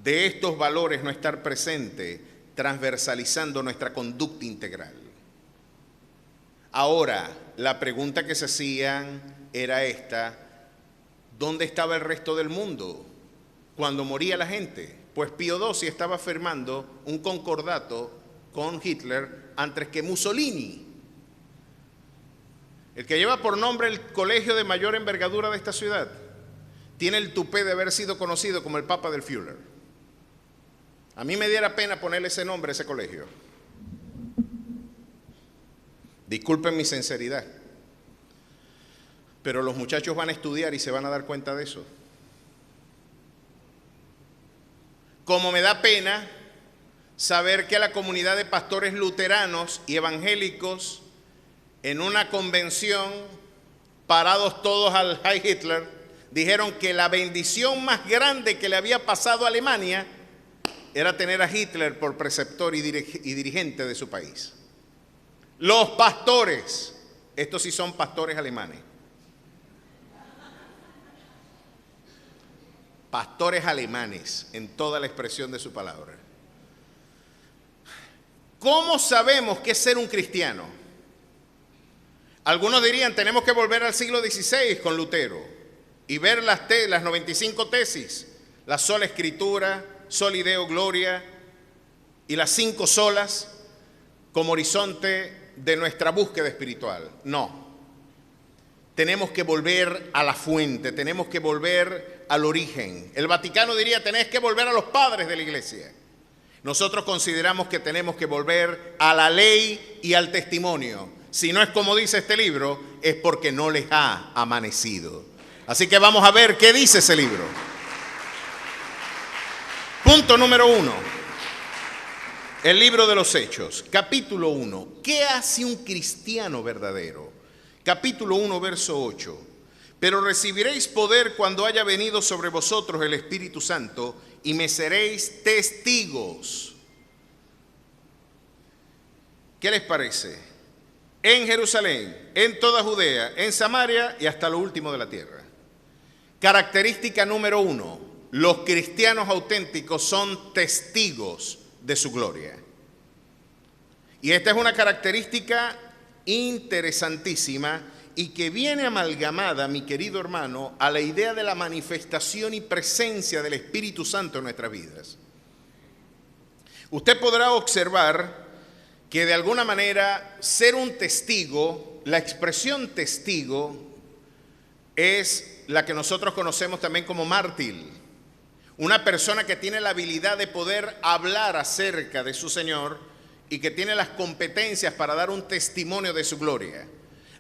de estos valores, no estar presente, transversalizando nuestra conducta integral. Ahora, la pregunta que se hacían era esta: ¿dónde estaba el resto del mundo cuando moría la gente? Pues Pío XII estaba firmando un concordato con Hitler antes que Mussolini. El que lleva por nombre el colegio de mayor envergadura de esta ciudad tiene el tupé de haber sido conocido como el Papa del Führer. A mí me diera pena ponerle ese nombre a ese colegio. Disculpen mi sinceridad, pero los muchachos van a estudiar y se van a dar cuenta de eso. Como me da pena saber que la comunidad de pastores luteranos y evangélicos en una convención, parados todos al Heil Hitler, dijeron que la bendición más grande que le había pasado a Alemania era tener a Hitler por preceptor y dirigente de su país. Los pastores, estos sí son pastores alemanes. Pastores alemanes, en toda la expresión de su palabra. ¿Cómo sabemos qué es ser un cristiano? Algunos dirían, tenemos que volver al siglo XVI con Lutero y ver las 95 tesis, la sola escritura, Soli Deo Gloria y las 5 solas como horizonte de nuestra búsqueda espiritual. No. Tenemos que volver a la fuente, tenemos que volver al origen. El Vaticano diría, tenés que volver a los padres de la iglesia. Nosotros consideramos que tenemos que volver a la ley y al testimonio. Si no es como dice este libro, es porque no les ha amanecido. Así que vamos a ver qué dice ese libro. Punto número 1. El libro de los Hechos, capítulo 1. ¿Qué hace un cristiano verdadero? Capítulo 1, verso 8. Pero recibiréis poder cuando haya venido sobre vosotros el Espíritu Santo y me seréis testigos. ¿Qué les parece? En Jerusalén, en toda Judea, en Samaria y hasta lo último de la tierra. Característica número 1. Los cristianos auténticos son testigos de su gloria. Y esta es una característica interesantísima y que viene amalgamada, mi querido hermano, a la idea de la manifestación y presencia del Espíritu Santo en nuestras vidas. Usted podrá observar que de alguna manera ser un testigo, la expresión testigo es la que nosotros conocemos también como mártir. Una persona que tiene la habilidad de poder hablar acerca de su Señor y que tiene las competencias para dar un testimonio de su gloria.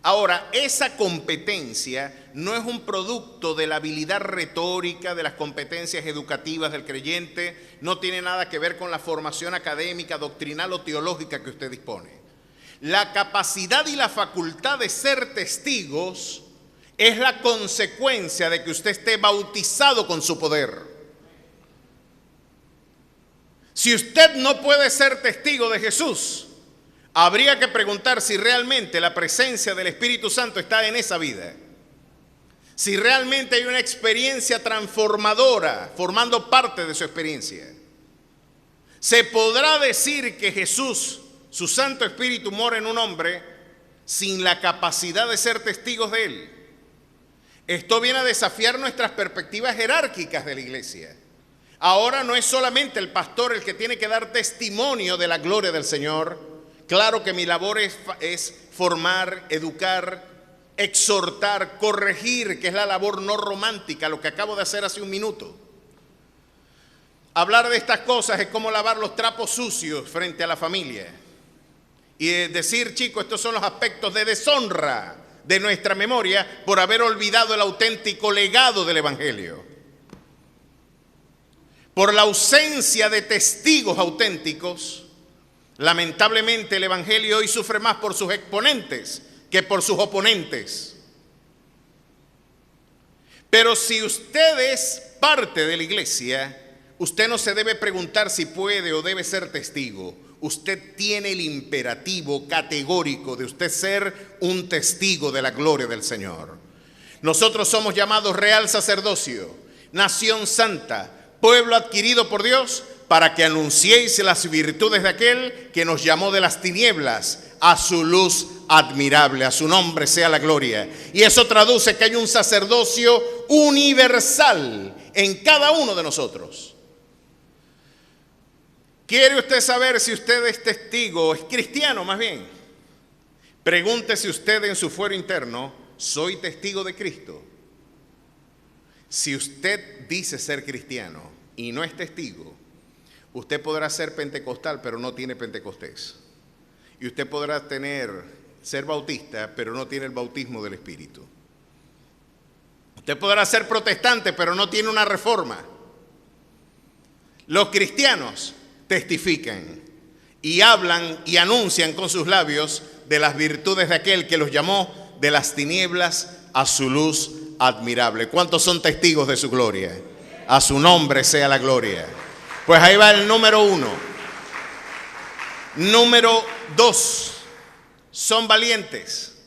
Ahora, esa competencia no es un producto de la habilidad retórica, de las competencias educativas del creyente, no tiene nada que ver con la formación académica, doctrinal o teológica que usted dispone. La capacidad y la facultad de ser testigos es la consecuencia de que usted esté bautizado con su poder. Si usted no puede ser testigo de Jesús, habría que preguntar si realmente la presencia del Espíritu Santo está en esa vida. Si realmente hay una experiencia transformadora formando parte de su experiencia. Se podrá decir que Jesús, su Santo Espíritu, mora en un hombre sin la capacidad de ser testigos de él. Esto viene a desafiar nuestras perspectivas jerárquicas de la iglesia. Ahora no es solamente el pastor el que tiene que dar testimonio de la gloria del Señor. Claro que mi labor es formar, educar, exhortar, corregir, que es la labor no romántica, lo que acabo de hacer hace un minuto. Hablar de estas cosas es como lavar los trapos sucios frente a la familia. Y decir, chicos, estos son los aspectos de deshonra de nuestra memoria por haber olvidado el auténtico legado del Evangelio. Por la ausencia de testigos auténticos, lamentablemente el Evangelio hoy sufre más por sus exponentes que por sus oponentes. Pero si usted es parte de la iglesia, usted no se debe preguntar si puede o debe ser testigo. Usted tiene el imperativo categórico de usted ser un testigo de la gloria del Señor. Nosotros somos llamados real sacerdocio, nación santa, pueblo adquirido por Dios, para que anunciéis las virtudes de aquel que nos llamó de las tinieblas a su luz admirable. A su nombre sea la gloria. Y eso traduce que hay un sacerdocio universal en cada uno de nosotros. ¿Quiere usted saber si usted es testigo, es cristiano más bien? Pregúntese usted en su fuero interno, ¿soy testigo de Cristo? Si usted dice ser cristiano y no es testigo, usted podrá ser pentecostal, pero no tiene Pentecostés. Y usted podrá ser bautista, pero no tiene el bautismo del Espíritu. Usted podrá ser protestante, pero no tiene una reforma. Los cristianos testifican y hablan y anuncian con sus labios de las virtudes de aquel que los llamó de las tinieblas a su luz admirable. ¿Cuántos son testigos de su gloria? A su nombre sea la gloria. Pues ahí va el número 1. Número 2, son valientes.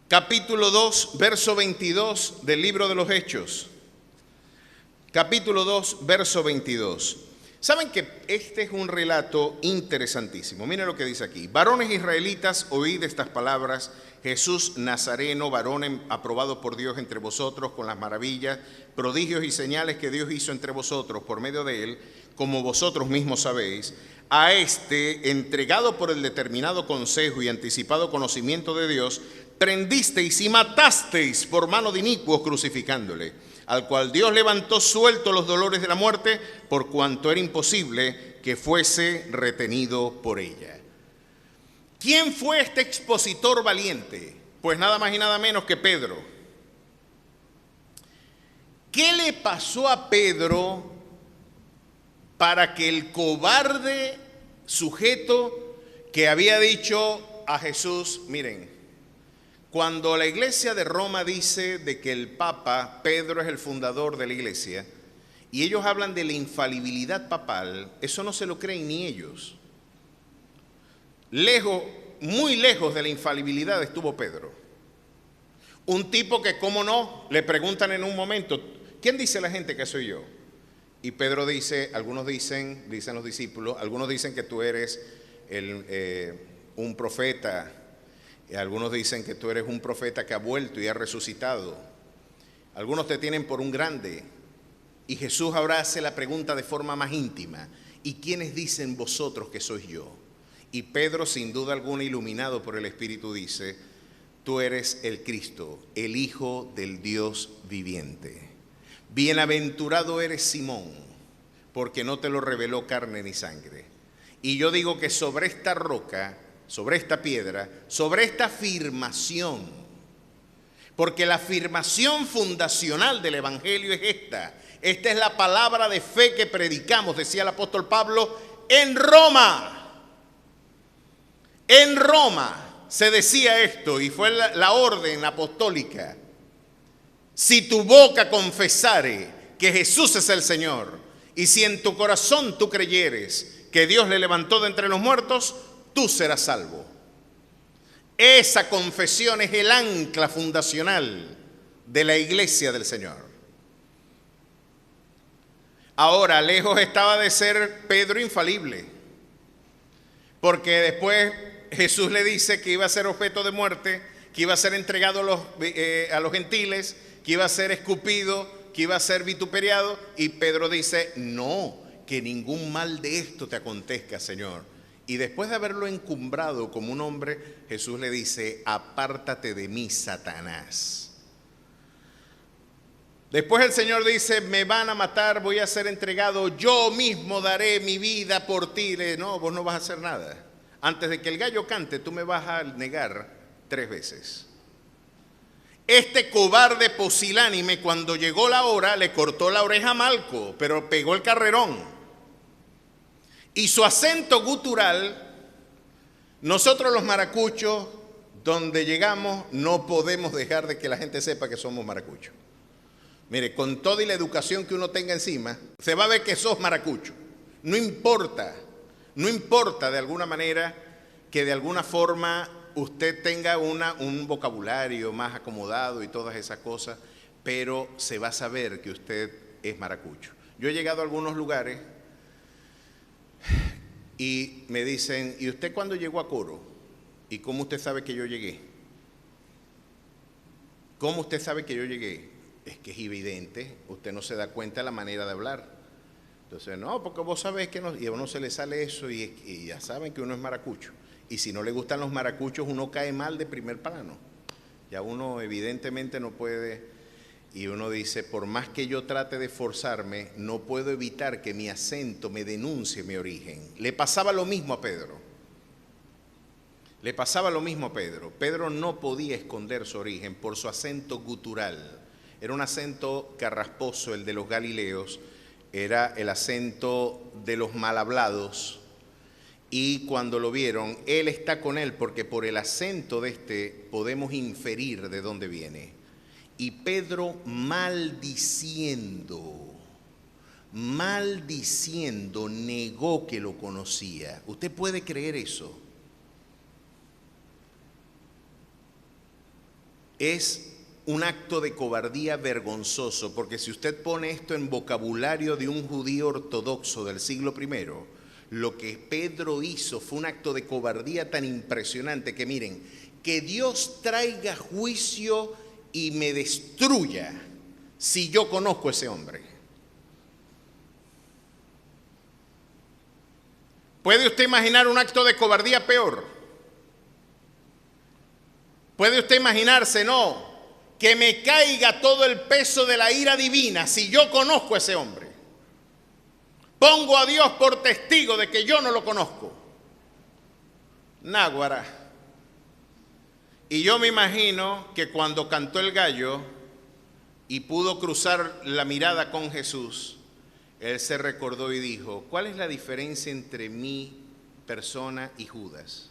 Capítulo 2, verso 22 del libro de los Hechos. Capítulo 2, verso 22. Saben que este es un relato interesantísimo. Miren lo que dice aquí. Varones israelitas, oíd estas palabras. Jesús Nazareno, varón aprobado por Dios entre vosotros con las maravillas, prodigios y señales que Dios hizo entre vosotros por medio de él, como vosotros mismos sabéis, a este, entregado por el determinado consejo y anticipado conocimiento de Dios, prendisteis y matasteis por mano de inicuos crucificándole, al cual Dios levantó suelto los dolores de la muerte, por cuanto era imposible que fuese retenido por ella. ¿Quién fue este expositor valiente? Pues nada más y nada menos que Pedro. ¿Qué le pasó a Pedro para que el cobarde sujeto que había dicho a Jesús, miren, cuando la iglesia de Roma dice de que el Papa, Pedro es el fundador de la iglesia, y ellos hablan de la infalibilidad papal, eso no se lo creen ni ellos. Muy lejos de la infalibilidad estuvo Pedro. Un tipo que, cómo no, le preguntan en un momento, ¿quién dice la gente que soy yo? Y Pedro dice, algunos dicen los discípulos, algunos dicen que tú eres un profeta, Algunos dicen que tú eres un profeta que ha vuelto y ha resucitado. Algunos te tienen por un grande. Y Jesús ahora hace la pregunta de forma más íntima. ¿Y quiénes dicen vosotros que soy yo? Y Pedro, sin duda alguna, iluminado por el Espíritu, dice: tú eres el Cristo, el Hijo del Dios viviente. Bienaventurado eres Simón, porque no te lo reveló carne ni sangre. Y yo digo que sobre esta roca, sobre esta piedra, sobre esta afirmación, porque la afirmación fundacional del Evangelio es esta. Esta es la palabra de fe que predicamos, decía el apóstol Pablo, en Roma. En Roma se decía esto y fue la orden apostólica. Si tu boca confesare que Jesús es el Señor y si en tu corazón tú creyeres que Dios le levantó de entre los muertos, tú serás salvo. Esa confesión es el ancla fundacional de la iglesia del Señor. Ahora, lejos estaba de ser Pedro infalible, porque después Jesús le dice que iba a ser objeto de muerte, que iba a ser entregado a los gentiles, que iba a ser escupido, que iba a ser vituperiado, y Pedro dice: no, que ningún mal de esto te acontezca, Señor. Y después de haberlo encumbrado como un hombre, Jesús le dice: apártate de mí, Satanás. Después el Señor dice: me van a matar, voy a ser entregado, yo mismo daré mi vida por ti. No, vos no vas a hacer nada. Antes de que el gallo cante, tú me vas a negar 3 veces. Este cobarde pusilánime, cuando llegó la hora, le cortó la oreja a Malco, pero pegó el carrerón. Y su acento gutural, nosotros los maracuchos, donde llegamos, no podemos dejar de que la gente sepa que somos maracuchos. Mire, con toda y la educación que uno tenga encima, se va a ver que sos maracucho. No importa de alguna manera que de alguna forma usted tenga un vocabulario más acomodado y todas esas cosas, pero se va a saber que usted es maracucho. Yo he llegado a algunos lugares y me dicen: ¿y usted cuándo llegó a Coro? ¿Y cómo usted sabe que yo llegué? ¿Cómo usted sabe que yo llegué? Es que es evidente, usted no se da cuenta de la manera de hablar. Entonces, no, porque vos sabés que no, y a uno se le sale eso y ya saben que uno es maracucho. Y si no le gustan los maracuchos, uno cae mal de primer plano. Ya uno evidentemente no puede, y uno dice: por más que yo trate de forzarme, no puedo evitar que mi acento me denuncie mi origen. Le pasaba lo mismo a Pedro. Le pasaba lo mismo a Pedro. Pedro no podía esconder su origen por su acento gutural. Era un acento carrasposo, el de los galileos, era el acento de los mal hablados. Y cuando lo vieron, él está con él, porque por el acento de este podemos inferir de dónde viene. Y Pedro maldiciendo, negó que lo conocía. ¿Usted puede creer eso? Es un acto de cobardía vergonzoso, porque si usted pone esto en vocabulario de un judío ortodoxo del siglo I, lo que Pedro hizo fue un acto de cobardía tan impresionante que miren, que Dios traiga juicio y me destruya si yo conozco a ese hombre. ¿Puede usted imaginar un acto de cobardía peor? ¿Puede usted imaginarse, no, que me caiga todo el peso de la ira divina si yo conozco a ese hombre? Pongo a Dios por testigo de que yo no lo conozco. Náguara. Y yo me imagino que cuando cantó el gallo y pudo cruzar la mirada con Jesús, él se recordó y dijo: ¿cuál es la diferencia entre mi persona y Judas?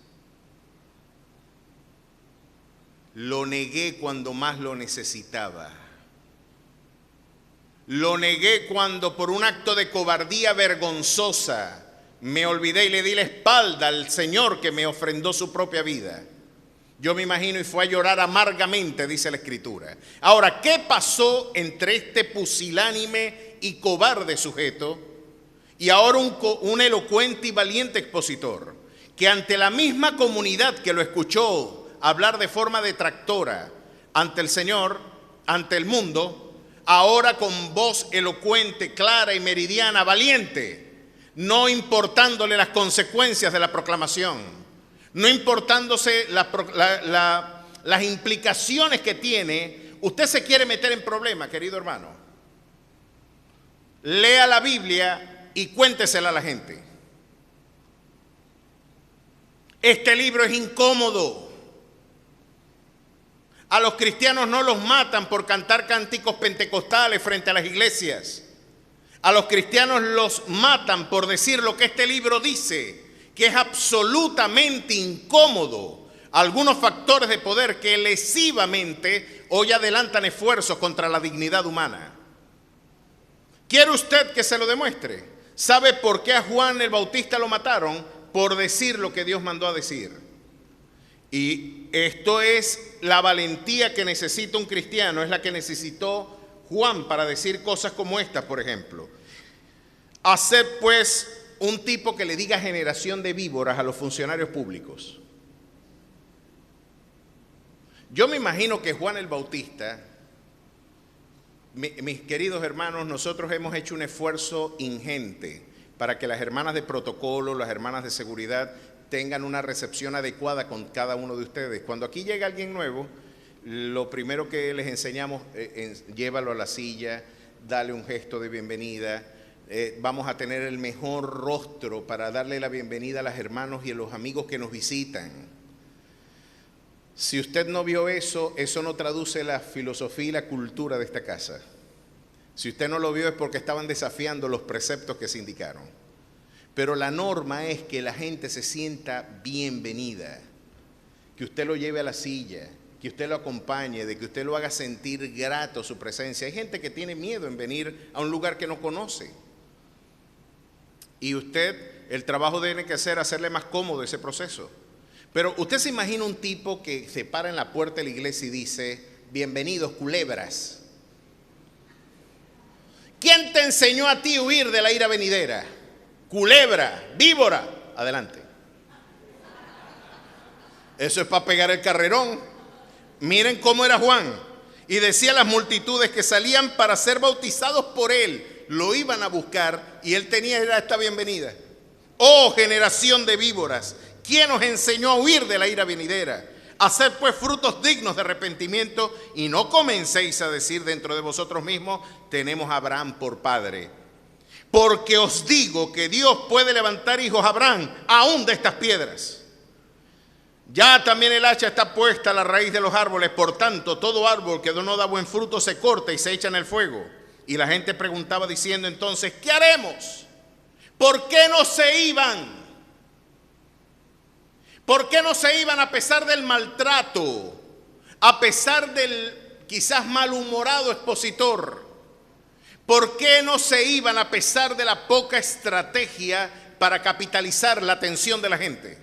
Lo negué cuando más lo necesitaba. Lo negué cuando por un acto de cobardía vergonzosa me olvidé y le di la espalda al Señor que me ofrendó su propia vida. Yo me imagino, y fue a llorar amargamente, dice la Escritura. Ahora, ¿qué pasó entre este pusilánime y cobarde sujeto y ahora un elocuente y valiente expositor, que ante la misma comunidad que lo escuchó hablar de forma detractora ante el Señor, ante el mundo, ahora con voz elocuente, clara y meridiana, valiente, no importándole las consecuencias de la proclamación, no importándose las implicaciones que tiene. Usted se quiere meter en problemas, querido hermano. Lea la Biblia y cuéntesela a la gente. Este libro es incómodo. A los cristianos no los matan por cantar cánticos pentecostales frente a las iglesias. A los cristianos los matan por decir lo que este libro dice, que es absolutamente incómodo. Algunos factores de poder que lesivamente hoy adelantan esfuerzos contra la dignidad humana. ¿Quiere usted que se lo demuestre? ¿Sabe por qué a Juan el Bautista lo mataron? Por decir lo que Dios mandó a decir. Y esto es la valentía que necesita un cristiano, es la que necesitó Juan para decir cosas como estas, por ejemplo. Haced pues un tipo que le diga generación de víboras a los funcionarios públicos. Yo me imagino que Juan el Bautista, mis queridos hermanos, nosotros hemos hecho un esfuerzo ingente para que las hermanas de protocolo, las hermanas de seguridad, tengan una recepción adecuada con cada uno de ustedes. Cuando aquí llega alguien nuevo, lo primero que les enseñamos es llévalo a la silla, dale un gesto de bienvenida. Vamos a tener el mejor rostro para darle la bienvenida a los hermanos y a los amigos que nos visitan. Si usted no vio eso, eso no traduce la filosofía y la cultura de esta casa. Si usted no lo vio es porque estaban desafiando los preceptos que se indicaron. Pero la norma es que la gente se sienta bienvenida, que usted lo lleve a la silla, que usted lo acompañe, de que usted lo haga sentir grato su presencia. Hay gente que tiene miedo en venir a un lugar que no conoce. Y usted, el trabajo tiene que hacerle más cómodo ese proceso. Pero usted se imagina un tipo que se para en la puerta de la iglesia y dice, bienvenidos culebras. ¿Quién te enseñó a ti a huir de la ira venidera? Culebra, víbora, adelante. Eso es para pegar el carrerón. Miren cómo era Juan. Y decía a las multitudes que salían para ser bautizados por él, lo iban a buscar y él tenía esta bienvenida. Oh generación de víboras, ¿quién os enseñó a huir de la ira venidera? Haced pues frutos dignos de arrepentimiento y no comencéis a decir dentro de vosotros mismos, tenemos a Abraham por padre. Porque os digo que Dios puede levantar hijos a Abraham aún de estas piedras. Ya también el hacha está puesta a la raíz de los árboles, por tanto todo árbol que no da buen fruto se corta y se echa en el fuego. Y la gente preguntaba diciendo entonces, ¿qué haremos? ¿Por qué no se iban? ¿Por qué no se iban a pesar del maltrato? A pesar del quizás malhumorado expositor. ¿Por qué no se iban a pesar de la poca estrategia para capitalizar la atención de la gente?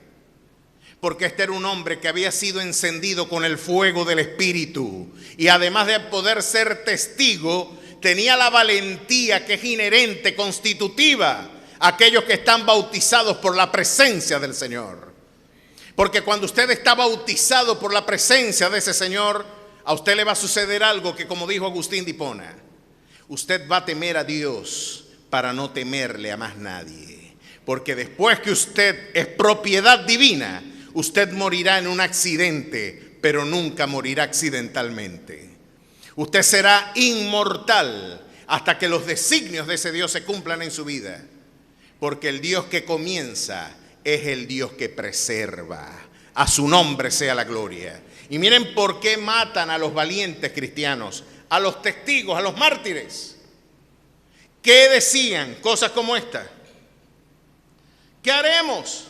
Porque este era un hombre que había sido encendido con el fuego del Espíritu. Y además de poder ser testigo, tenía la valentía que es inherente, constitutiva, a aquellos que están bautizados por la presencia del Señor. Porque cuando usted está bautizado por la presencia de ese Señor, a usted le va a suceder algo que, como dijo Agustín de Hipona, usted va a temer a Dios para no temerle a más nadie. Porque después que usted es propiedad divina, usted morirá en un accidente, pero nunca morirá accidentalmente. Usted será inmortal hasta que los designios de ese Dios se cumplan en su vida. Porque el Dios que comienza es el Dios que preserva. A su nombre sea la gloria. Y miren por qué matan a los valientes cristianos, a los testigos, a los mártires. ¿Qué decían? Cosas como esta. ¿Qué haremos?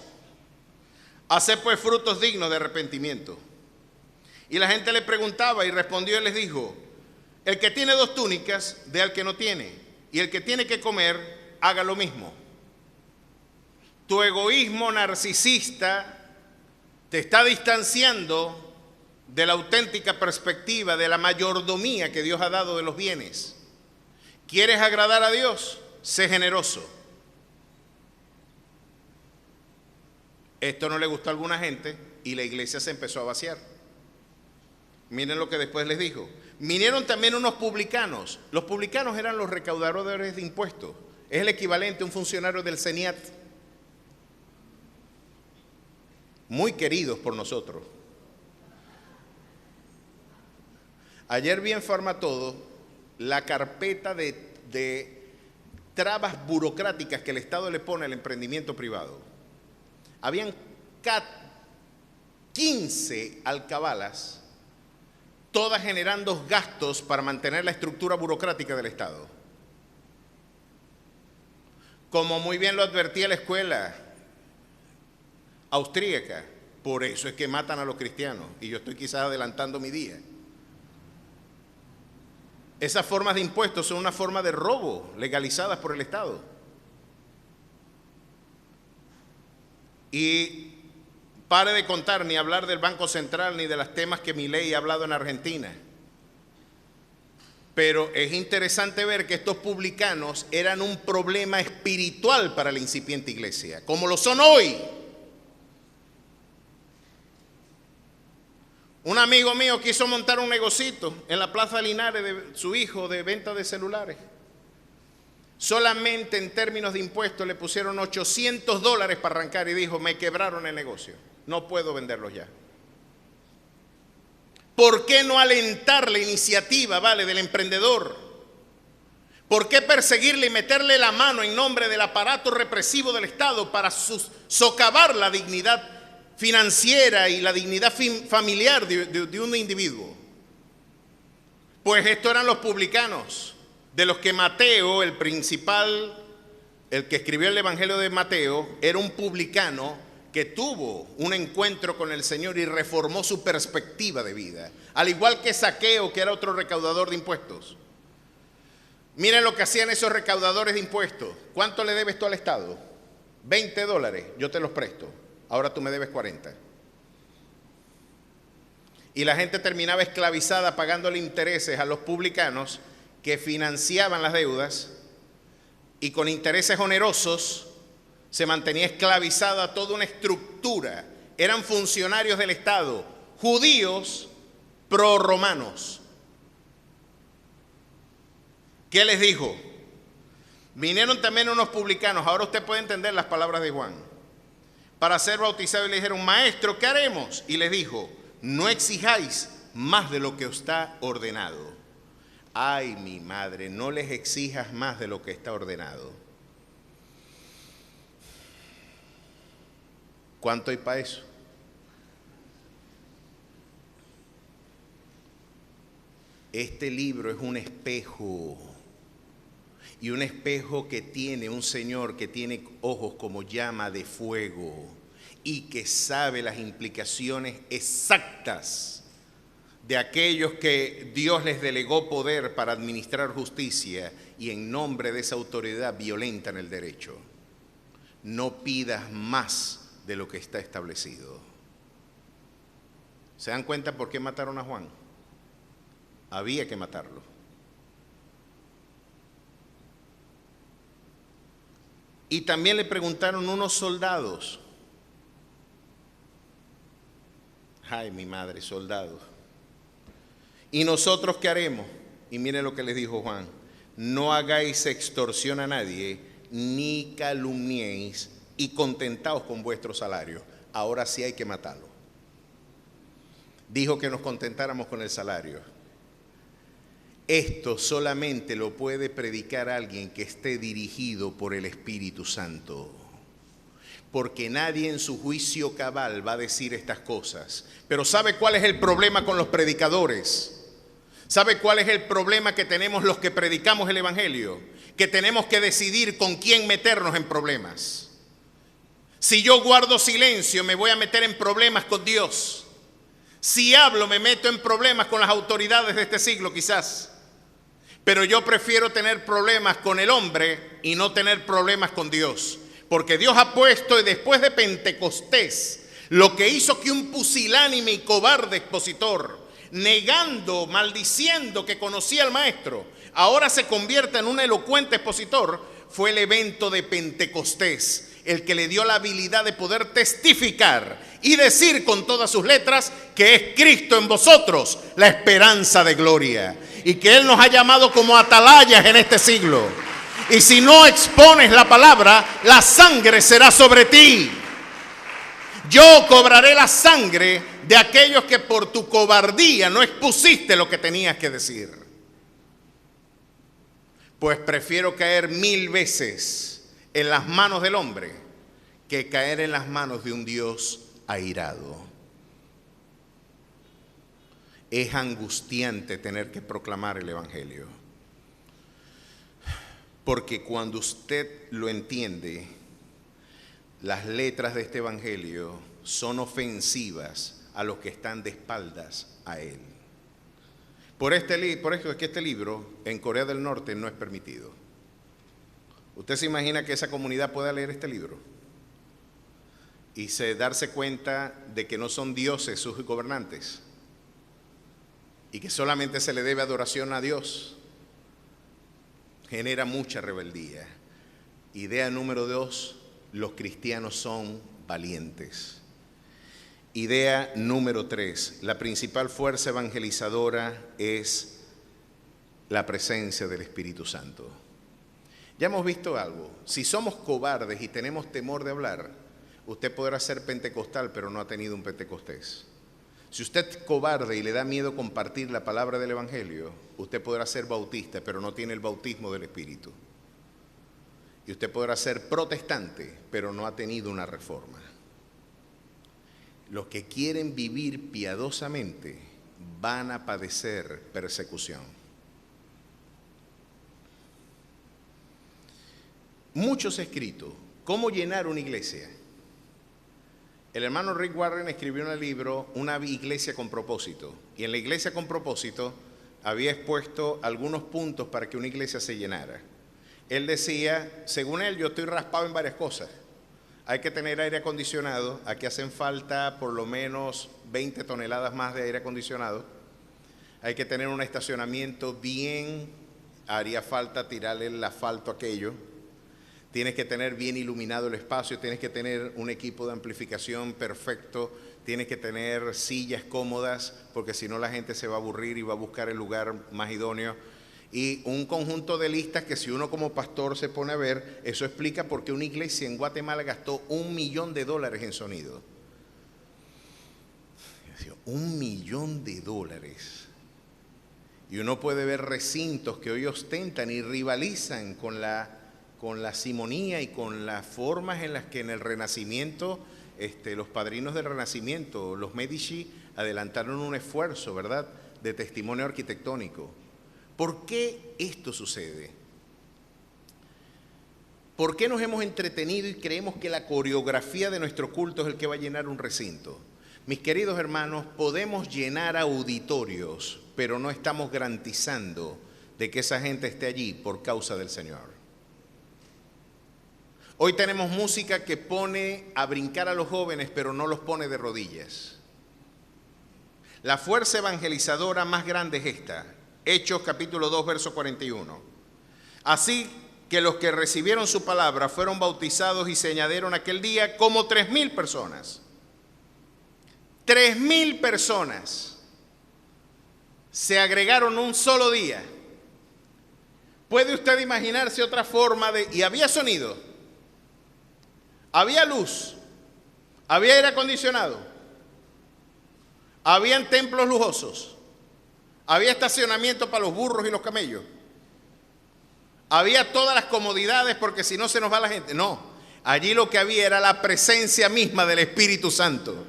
Hacer pues frutos dignos de arrepentimiento. Y la gente le preguntaba y respondió y les dijo, el que tiene 2 túnicas, dé al que no tiene. Y el que tiene que comer, haga lo mismo. Tu egoísmo narcisista te está distanciando de la auténtica perspectiva de la mayordomía que Dios ha dado de los bienes. ¿Quieres agradar a Dios? Sé generoso. Esto no le gustó a alguna gente y la iglesia se empezó a vaciar. Miren lo que después les dijo. Vinieron también unos publicanos. Los publicanos eran los recaudadores de impuestos. Es el equivalente a un funcionario del CENIAT. Muy queridos por nosotros. Ayer vi en Farmatodo la carpeta de trabas burocráticas que el Estado le pone al emprendimiento privado. Habían 15 alcabalas, todas generando gastos para mantener la estructura burocrática del Estado. Como muy bien lo advertía la escuela austríaca, por eso es que matan a los cristianos, y yo estoy quizás adelantando mi día. Esas formas de impuestos son una forma de robo legalizadas por el Estado. Y pare de contar ni hablar del Banco Central ni de los temas que Milei ha hablado en Argentina. Pero es interesante ver que estos publicanos eran un problema espiritual para la incipiente iglesia, como lo son hoy. Un amigo mío quiso montar un negocito en la Plaza Linares de su hijo de venta de celulares. Solamente en términos de impuestos le pusieron $800 para arrancar y dijo, me quebraron el negocio, no puedo venderlos ya. ¿Por qué no alentar la iniciativa, vale, del emprendedor? ¿Por qué perseguirle y meterle la mano en nombre del aparato represivo del Estado para socavar la dignidad financiera y la dignidad familiar de un individuo? Pues estos eran los publicanos, de los que Mateo, el principal, el que escribió el Evangelio de Mateo, era un publicano que tuvo un encuentro con el Señor y reformó su perspectiva de vida, al igual que Zaqueo, que era otro recaudador de impuestos. Miren lo que hacían esos recaudadores de impuestos. ¿Cuánto le debes tú al Estado? $20, yo te los presto. Ahora tú me debes 40. Y la gente terminaba esclavizada pagándole intereses a los publicanos que financiaban las deudas, y con intereses onerosos se mantenía esclavizada toda una estructura. Eran funcionarios del Estado, judíos prorromanos. ¿Qué les dijo? Vinieron también unos publicanos, ahora usted puede entender las palabras de Juan, para ser bautizado, y le dijeron, maestro, ¿qué haremos? Y les dijo, no exijáis más de lo que os está ordenado. Ay, mi madre, no les exijas más de lo que está ordenado. ¿Cuánto hay para eso? Este libro es un espejo, y un espejo que tiene un Señor que tiene ojos como llama de fuego y que sabe las implicaciones exactas de aquellos que Dios les delegó poder para administrar justicia y en nombre de esa autoridad violentan el derecho. No pidas más de lo que está establecido. ¿Se dan cuenta por qué mataron a Juan? Había que matarlo. Y también le preguntaron unos soldados. Ay, mi madre, soldados. ¿Y nosotros qué haremos? Y miren lo que les dijo Juan. No hagáis extorsión a nadie, ni calumniéis, y contentaos con vuestro salario. Ahora sí hay que matarlo. Dijo que nos contentáramos con el salario. Esto solamente lo puede predicar alguien que esté dirigido por el Espíritu Santo. Porque nadie en su juicio cabal va a decir estas cosas. Pero ¿sabe cuál es el problema con los predicadores? ¿Sabe cuál es el problema que tenemos los que predicamos el Evangelio? Que tenemos que decidir con quién meternos en problemas. Si yo guardo silencio, me voy a meter en problemas con Dios. Si hablo, me meto en problemas con las autoridades de este siglo, quizás. Pero yo prefiero tener problemas con el hombre y no tener problemas con Dios. Porque Dios ha puesto, después de Pentecostés, lo que hizo que un pusilánime y cobarde expositor, negando, maldiciendo que conocía al maestro, ahora se convierta en un elocuente expositor, fue el evento de Pentecostés. el que le dio la habilidad de poder testificar y decir con todas sus letras que es Cristo en vosotros, la esperanza de gloria, y que Él nos ha llamado como atalayas en este siglo. Y si no expones la palabra, la sangre será sobre ti. Yo cobraré la sangre de aquellos que por tu cobardía no expusiste lo que tenías que decir. Pues prefiero caer 1000 veces en las manos del hombre que caer en las manos de un Dios airado. Es angustiante tener que proclamar el Evangelio, porque cuando usted lo entiende, las letras de este Evangelio son ofensivas a los que están de espaldas a Él. Por eso es que este libro en Corea del Norte no es permitido. ¿Usted se imagina que esa comunidad pueda leer este libro y darse cuenta de que no son dioses sus gobernantes y que solamente se le debe adoración a Dios? Genera mucha rebeldía. Idea número 2, los cristianos son valientes. Idea número 3, la principal fuerza evangelizadora es la presencia del Espíritu Santo. Ya hemos visto algo. Si somos cobardes y tenemos temor de hablar, usted podrá ser pentecostal, pero no ha tenido un pentecostés. Si usted es cobarde y le da miedo compartir la palabra del Evangelio, usted podrá ser bautista, pero no tiene el bautismo del Espíritu. Y usted podrá ser protestante, pero no ha tenido una reforma. Los que quieren vivir piadosamente van a padecer persecución. Muchos escritos. ¿Cómo llenar una iglesia? El hermano Rick Warren escribió en el libro Una iglesia con propósito. Y en la iglesia con propósito había expuesto algunos puntos para que una iglesia se llenara. Él decía, según él, yo estoy raspado en varias cosas. Hay que tener aire acondicionado, aquí hacen falta por lo menos 20 toneladas más de aire acondicionado. Hay que tener un estacionamiento bien, haría falta tirarle el asfalto a aquello. Tienes que tener bien iluminado el espacio, tienes que tener un equipo de amplificación perfecto, tienes que tener sillas cómodas, porque si no la gente se va a aburrir y va a buscar el lugar más idóneo. Y un conjunto de listas que si uno como pastor se pone a ver, eso explica por qué una iglesia en Guatemala gastó $1 millón en sonido. $1 millón. Y uno puede ver recintos que hoy ostentan y rivalizan con la simonía y con las formas en las que en el Renacimiento, los padrinos del Renacimiento, los Medici, adelantaron un esfuerzo, ¿verdad?, de testimonio arquitectónico. ¿Por qué esto sucede? ¿Por qué nos hemos entretenido y creemos que la coreografía de nuestro culto es el que va a llenar un recinto? Mis queridos hermanos, podemos llenar auditorios, pero no estamos garantizando de que esa gente esté allí por causa del Señor. Hoy tenemos música que pone a brincar a los jóvenes, pero no los pone de rodillas. La fuerza evangelizadora más grande es esta. Hechos capítulo 2, verso 41. Así que los que recibieron su palabra fueron bautizados y se añadieron aquel día como 3,000 personas. 3,000 personas se agregaron un solo día. ¿Puede usted imaginarse otra forma de...? Y había sonido, había luz, había aire acondicionado, habían templos lujosos. Había estacionamiento para los burros y los camellos. Había todas las comodidades porque si no se nos va la gente. No, allí lo que había era la presencia misma del Espíritu Santo.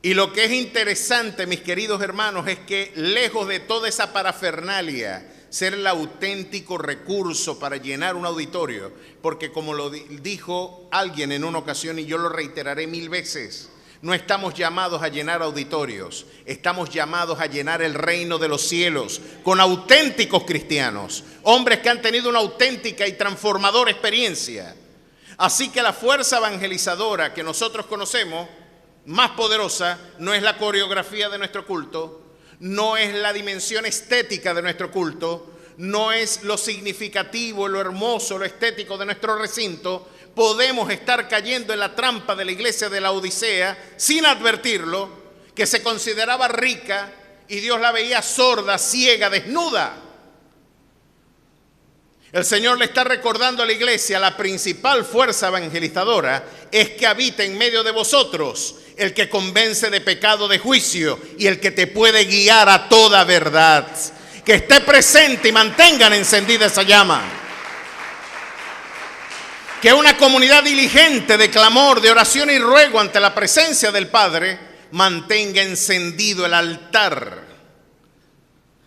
Y lo que es interesante, mis queridos hermanos, es que lejos de toda esa parafernalia, ser el auténtico recurso para llenar un auditorio, porque como lo dijo alguien en una ocasión y yo lo reiteraré 1000 veces, no estamos llamados a llenar auditorios, estamos llamados a llenar el reino de los cielos con auténticos cristianos, hombres que han tenido una auténtica y transformadora experiencia. Así que la fuerza evangelizadora que nosotros conocemos, más poderosa, no es la coreografía de nuestro culto, no es la dimensión estética de nuestro culto, no es lo significativo, lo hermoso, lo estético de nuestro recinto. podemos estar cayendo en la trampa de la iglesia de la Odisea sin advertirlo, que se consideraba rica y Dios la veía sorda, ciega, desnuda. El Señor le está recordando a la iglesia: la principal fuerza evangelizadora es que habita en medio de vosotros el que convence de pecado, de juicio, y el que te puede guiar a toda verdad. Que esté presente y mantengan encendida esa llama. Que una comunidad diligente de clamor, de oración y ruego ante la presencia del Padre mantenga encendido el altar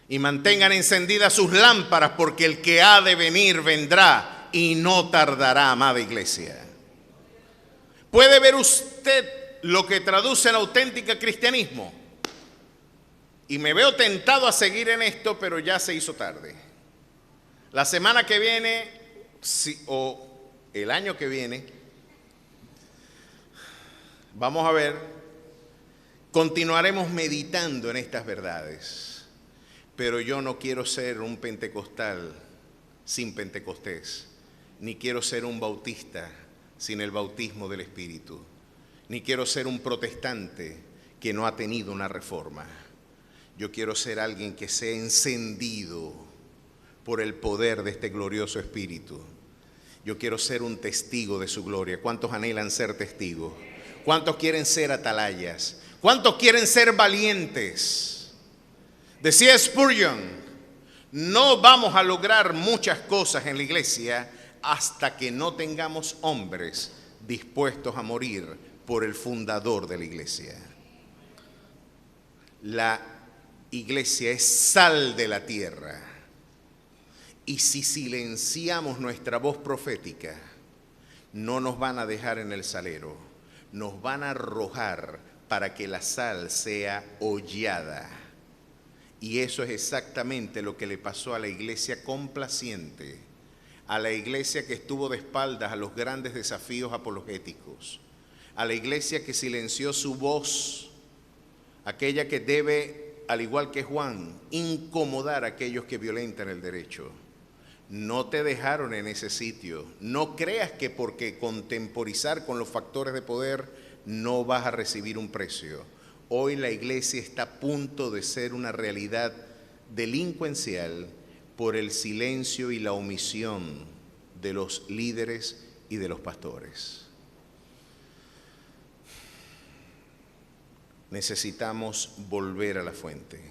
y mantengan encendidas sus lámparas, porque el que ha de venir vendrá y no tardará, amada iglesia. ¿Puede ver usted lo que traduce el auténtico cristianismo? Y me veo tentado a seguir en esto, pero ya se hizo tarde. La semana que viene, o el año que viene, vamos a ver, continuaremos meditando en estas verdades. Pero yo no quiero ser un pentecostal sin Pentecostés, ni quiero ser un bautista sin el bautismo del Espíritu, ni quiero ser un protestante que no ha tenido una reforma. Yo quiero ser alguien que sea encendido por el poder de este glorioso Espíritu. Yo quiero ser un testigo de su gloria. ¿Cuántos anhelan ser testigos? ¿Cuántos quieren ser atalayas? ¿Cuántos quieren ser valientes? Decía Spurgeon: no vamos a lograr muchas cosas en la iglesia hasta que no tengamos hombres dispuestos a morir por el fundador de la iglesia. La iglesia es sal de la tierra. Y si silenciamos nuestra voz profética, no nos van a dejar en el salero, nos van a arrojar para que la sal sea hollada. Y eso es exactamente lo que le pasó a la iglesia complaciente, a la iglesia que estuvo de espaldas a los grandes desafíos apologéticos, a la iglesia que silenció su voz, aquella que debe, al igual que Juan, incomodar a aquellos que violentan el derecho. No te dejaron en ese sitio. No creas que porque contemporizar con los factores de poder no vas a recibir un precio. Hoy la iglesia está a punto de ser una realidad delincuencial por el silencio y la omisión de los líderes y de los pastores. Necesitamos volver a la fuente.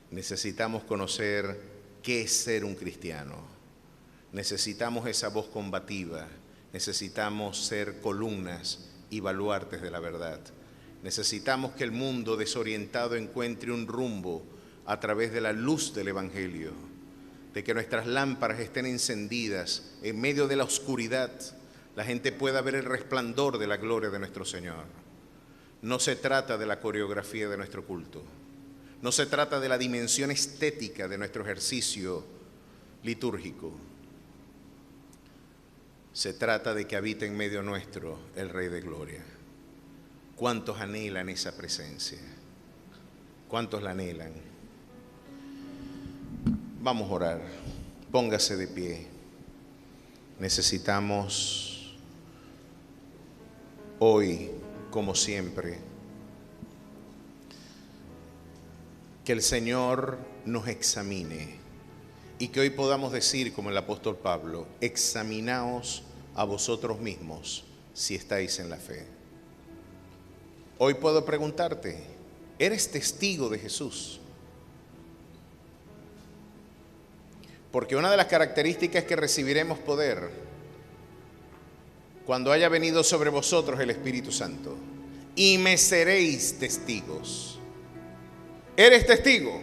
Necesitamos conocer qué es ser un cristiano. Necesitamos esa voz combativa. Necesitamos ser columnas y baluartes de la verdad. Necesitamos que el mundo desorientado encuentre un rumbo a través de la luz del Evangelio, de que nuestras lámparas estén encendidas en medio de la oscuridad, la gente pueda ver el resplandor de la gloria de nuestro Señor. No se trata de la coreografía de nuestro culto, no se trata de la dimensión estética de nuestro ejercicio litúrgico, se trata de que habite en medio nuestro el Rey de Gloria. ¿Cuántos anhelan esa presencia? ¿Cuántos la anhelan? Vamos a orar. Póngase de pie. Necesitamos hoy, como siempre, que el Señor nos examine y que hoy podamos decir, como el apóstol Pablo: examinaos a vosotros mismos si estáis en la fe. Hoy puedo preguntarte: ¿eres testigo de Jesús? Porque una de las características es que recibiremos poder cuando haya venido sobre vosotros el Espíritu Santo, y me seréis testigos. ¿Eres testigo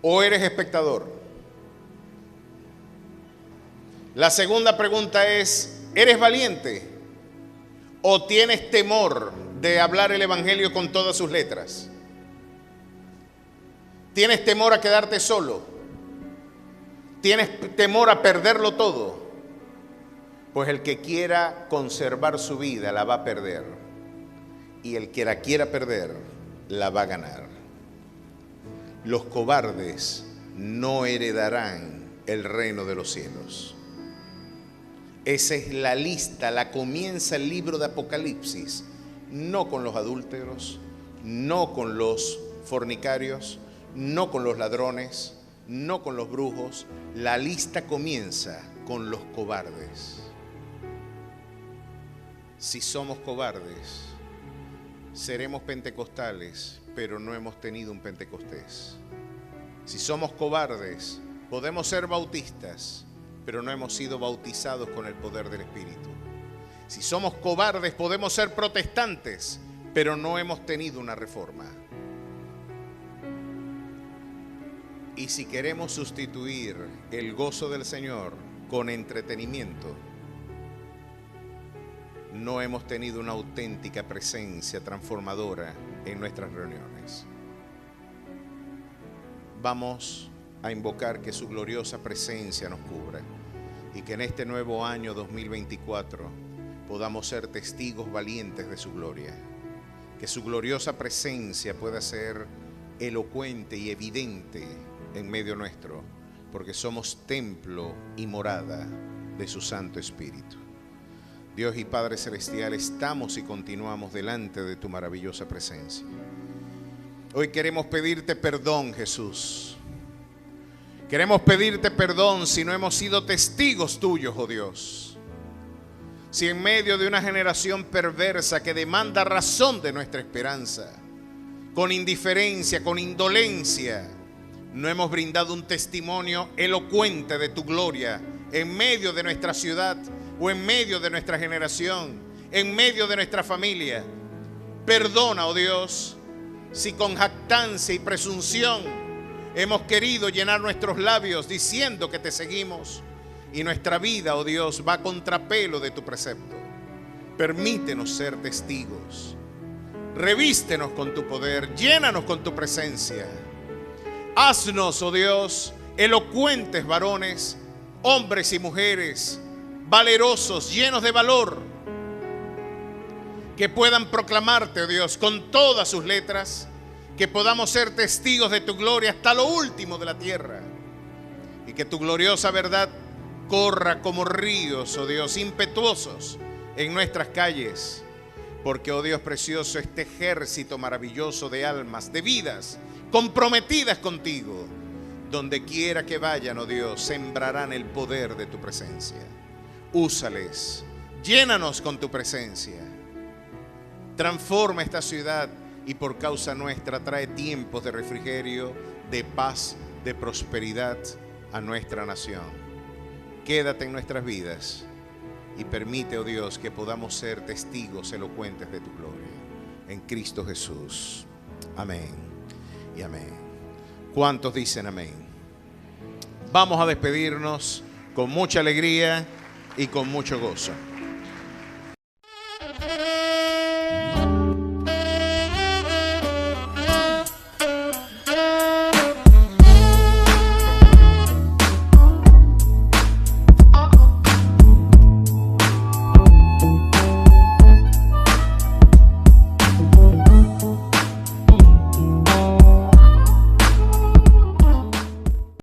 o eres espectador? La segunda pregunta es: ¿eres valiente o tienes temor de hablar el Evangelio con todas sus letras? ¿Tienes temor a quedarte solo? ¿Tienes temor a perderlo todo? Pues el que quiera conservar su vida la va a perder, y el que la quiera perder la va a ganar. Los cobardes no heredarán el reino de los cielos. Esa es la lista, la comienza el libro de Apocalipsis. No con los adúlteros, no con los fornicarios, no con los ladrones, no con los brujos. La lista comienza con los cobardes. Si somos cobardes, seremos pentecostales, pero no hemos tenido un Pentecostés. Si somos cobardes, podemos ser bautistas, pero no hemos sido bautizados con el poder del Espíritu. Si somos cobardes, podemos ser protestantes, pero no hemos tenido una reforma. Y si queremos sustituir el gozo del Señor con entretenimiento, no hemos tenido una auténtica presencia transformadora en nuestras reuniones. Vamos a invocar que su gloriosa presencia nos cubra y que en este nuevo año 2024 podamos ser testigos valientes de su gloria. Que su gloriosa presencia pueda ser elocuente y evidente en medio nuestro, porque somos templo y morada de su Santo Espíritu. Dios y Padre Celestial, estamos y continuamos delante de tu maravillosa presencia. Hoy queremos pedirte perdón, Jesús. Queremos pedirte perdón si no hemos sido testigos tuyos, oh Dios. Si en medio de una generación perversa que demanda razón de nuestra esperanza, con indiferencia, con indolencia, no hemos brindado un testimonio elocuente de tu gloria en medio de nuestra ciudad o en medio de nuestra generación, en medio de nuestra familia. Perdona, oh Dios, si con jactancia y presunción hemos querido llenar nuestros labios diciendo que te seguimos y nuestra vida, oh Dios, va a contrapelo de tu precepto. Permítenos ser testigos. Revístenos con tu poder, llénanos con tu presencia. Haznos, oh Dios, elocuentes varones, hombres y mujeres, valerosos, llenos de valor, que puedan proclamarte, oh Dios, con todas sus letras, que podamos ser testigos de tu gloria hasta lo último de la tierra, y que tu gloriosa verdad corra como ríos, oh Dios, impetuosos en nuestras calles, porque, oh Dios precioso, este ejército maravilloso de almas, de vidas comprometidas contigo, donde quiera que vayan, oh Dios, sembrarán el poder de tu presencia. Úsales, llénanos con tu presencia. Transforma esta ciudad y por causa nuestra trae tiempos de refrigerio, de paz, de prosperidad a nuestra nación. Quédate en nuestras vidas y permite, oh Dios, que podamos ser testigos elocuentes de tu gloria. En Cristo Jesús. Amén y amén. ¿Cuántos dicen amén? Vamos a despedirnos con mucha alegría y con mucho gozo.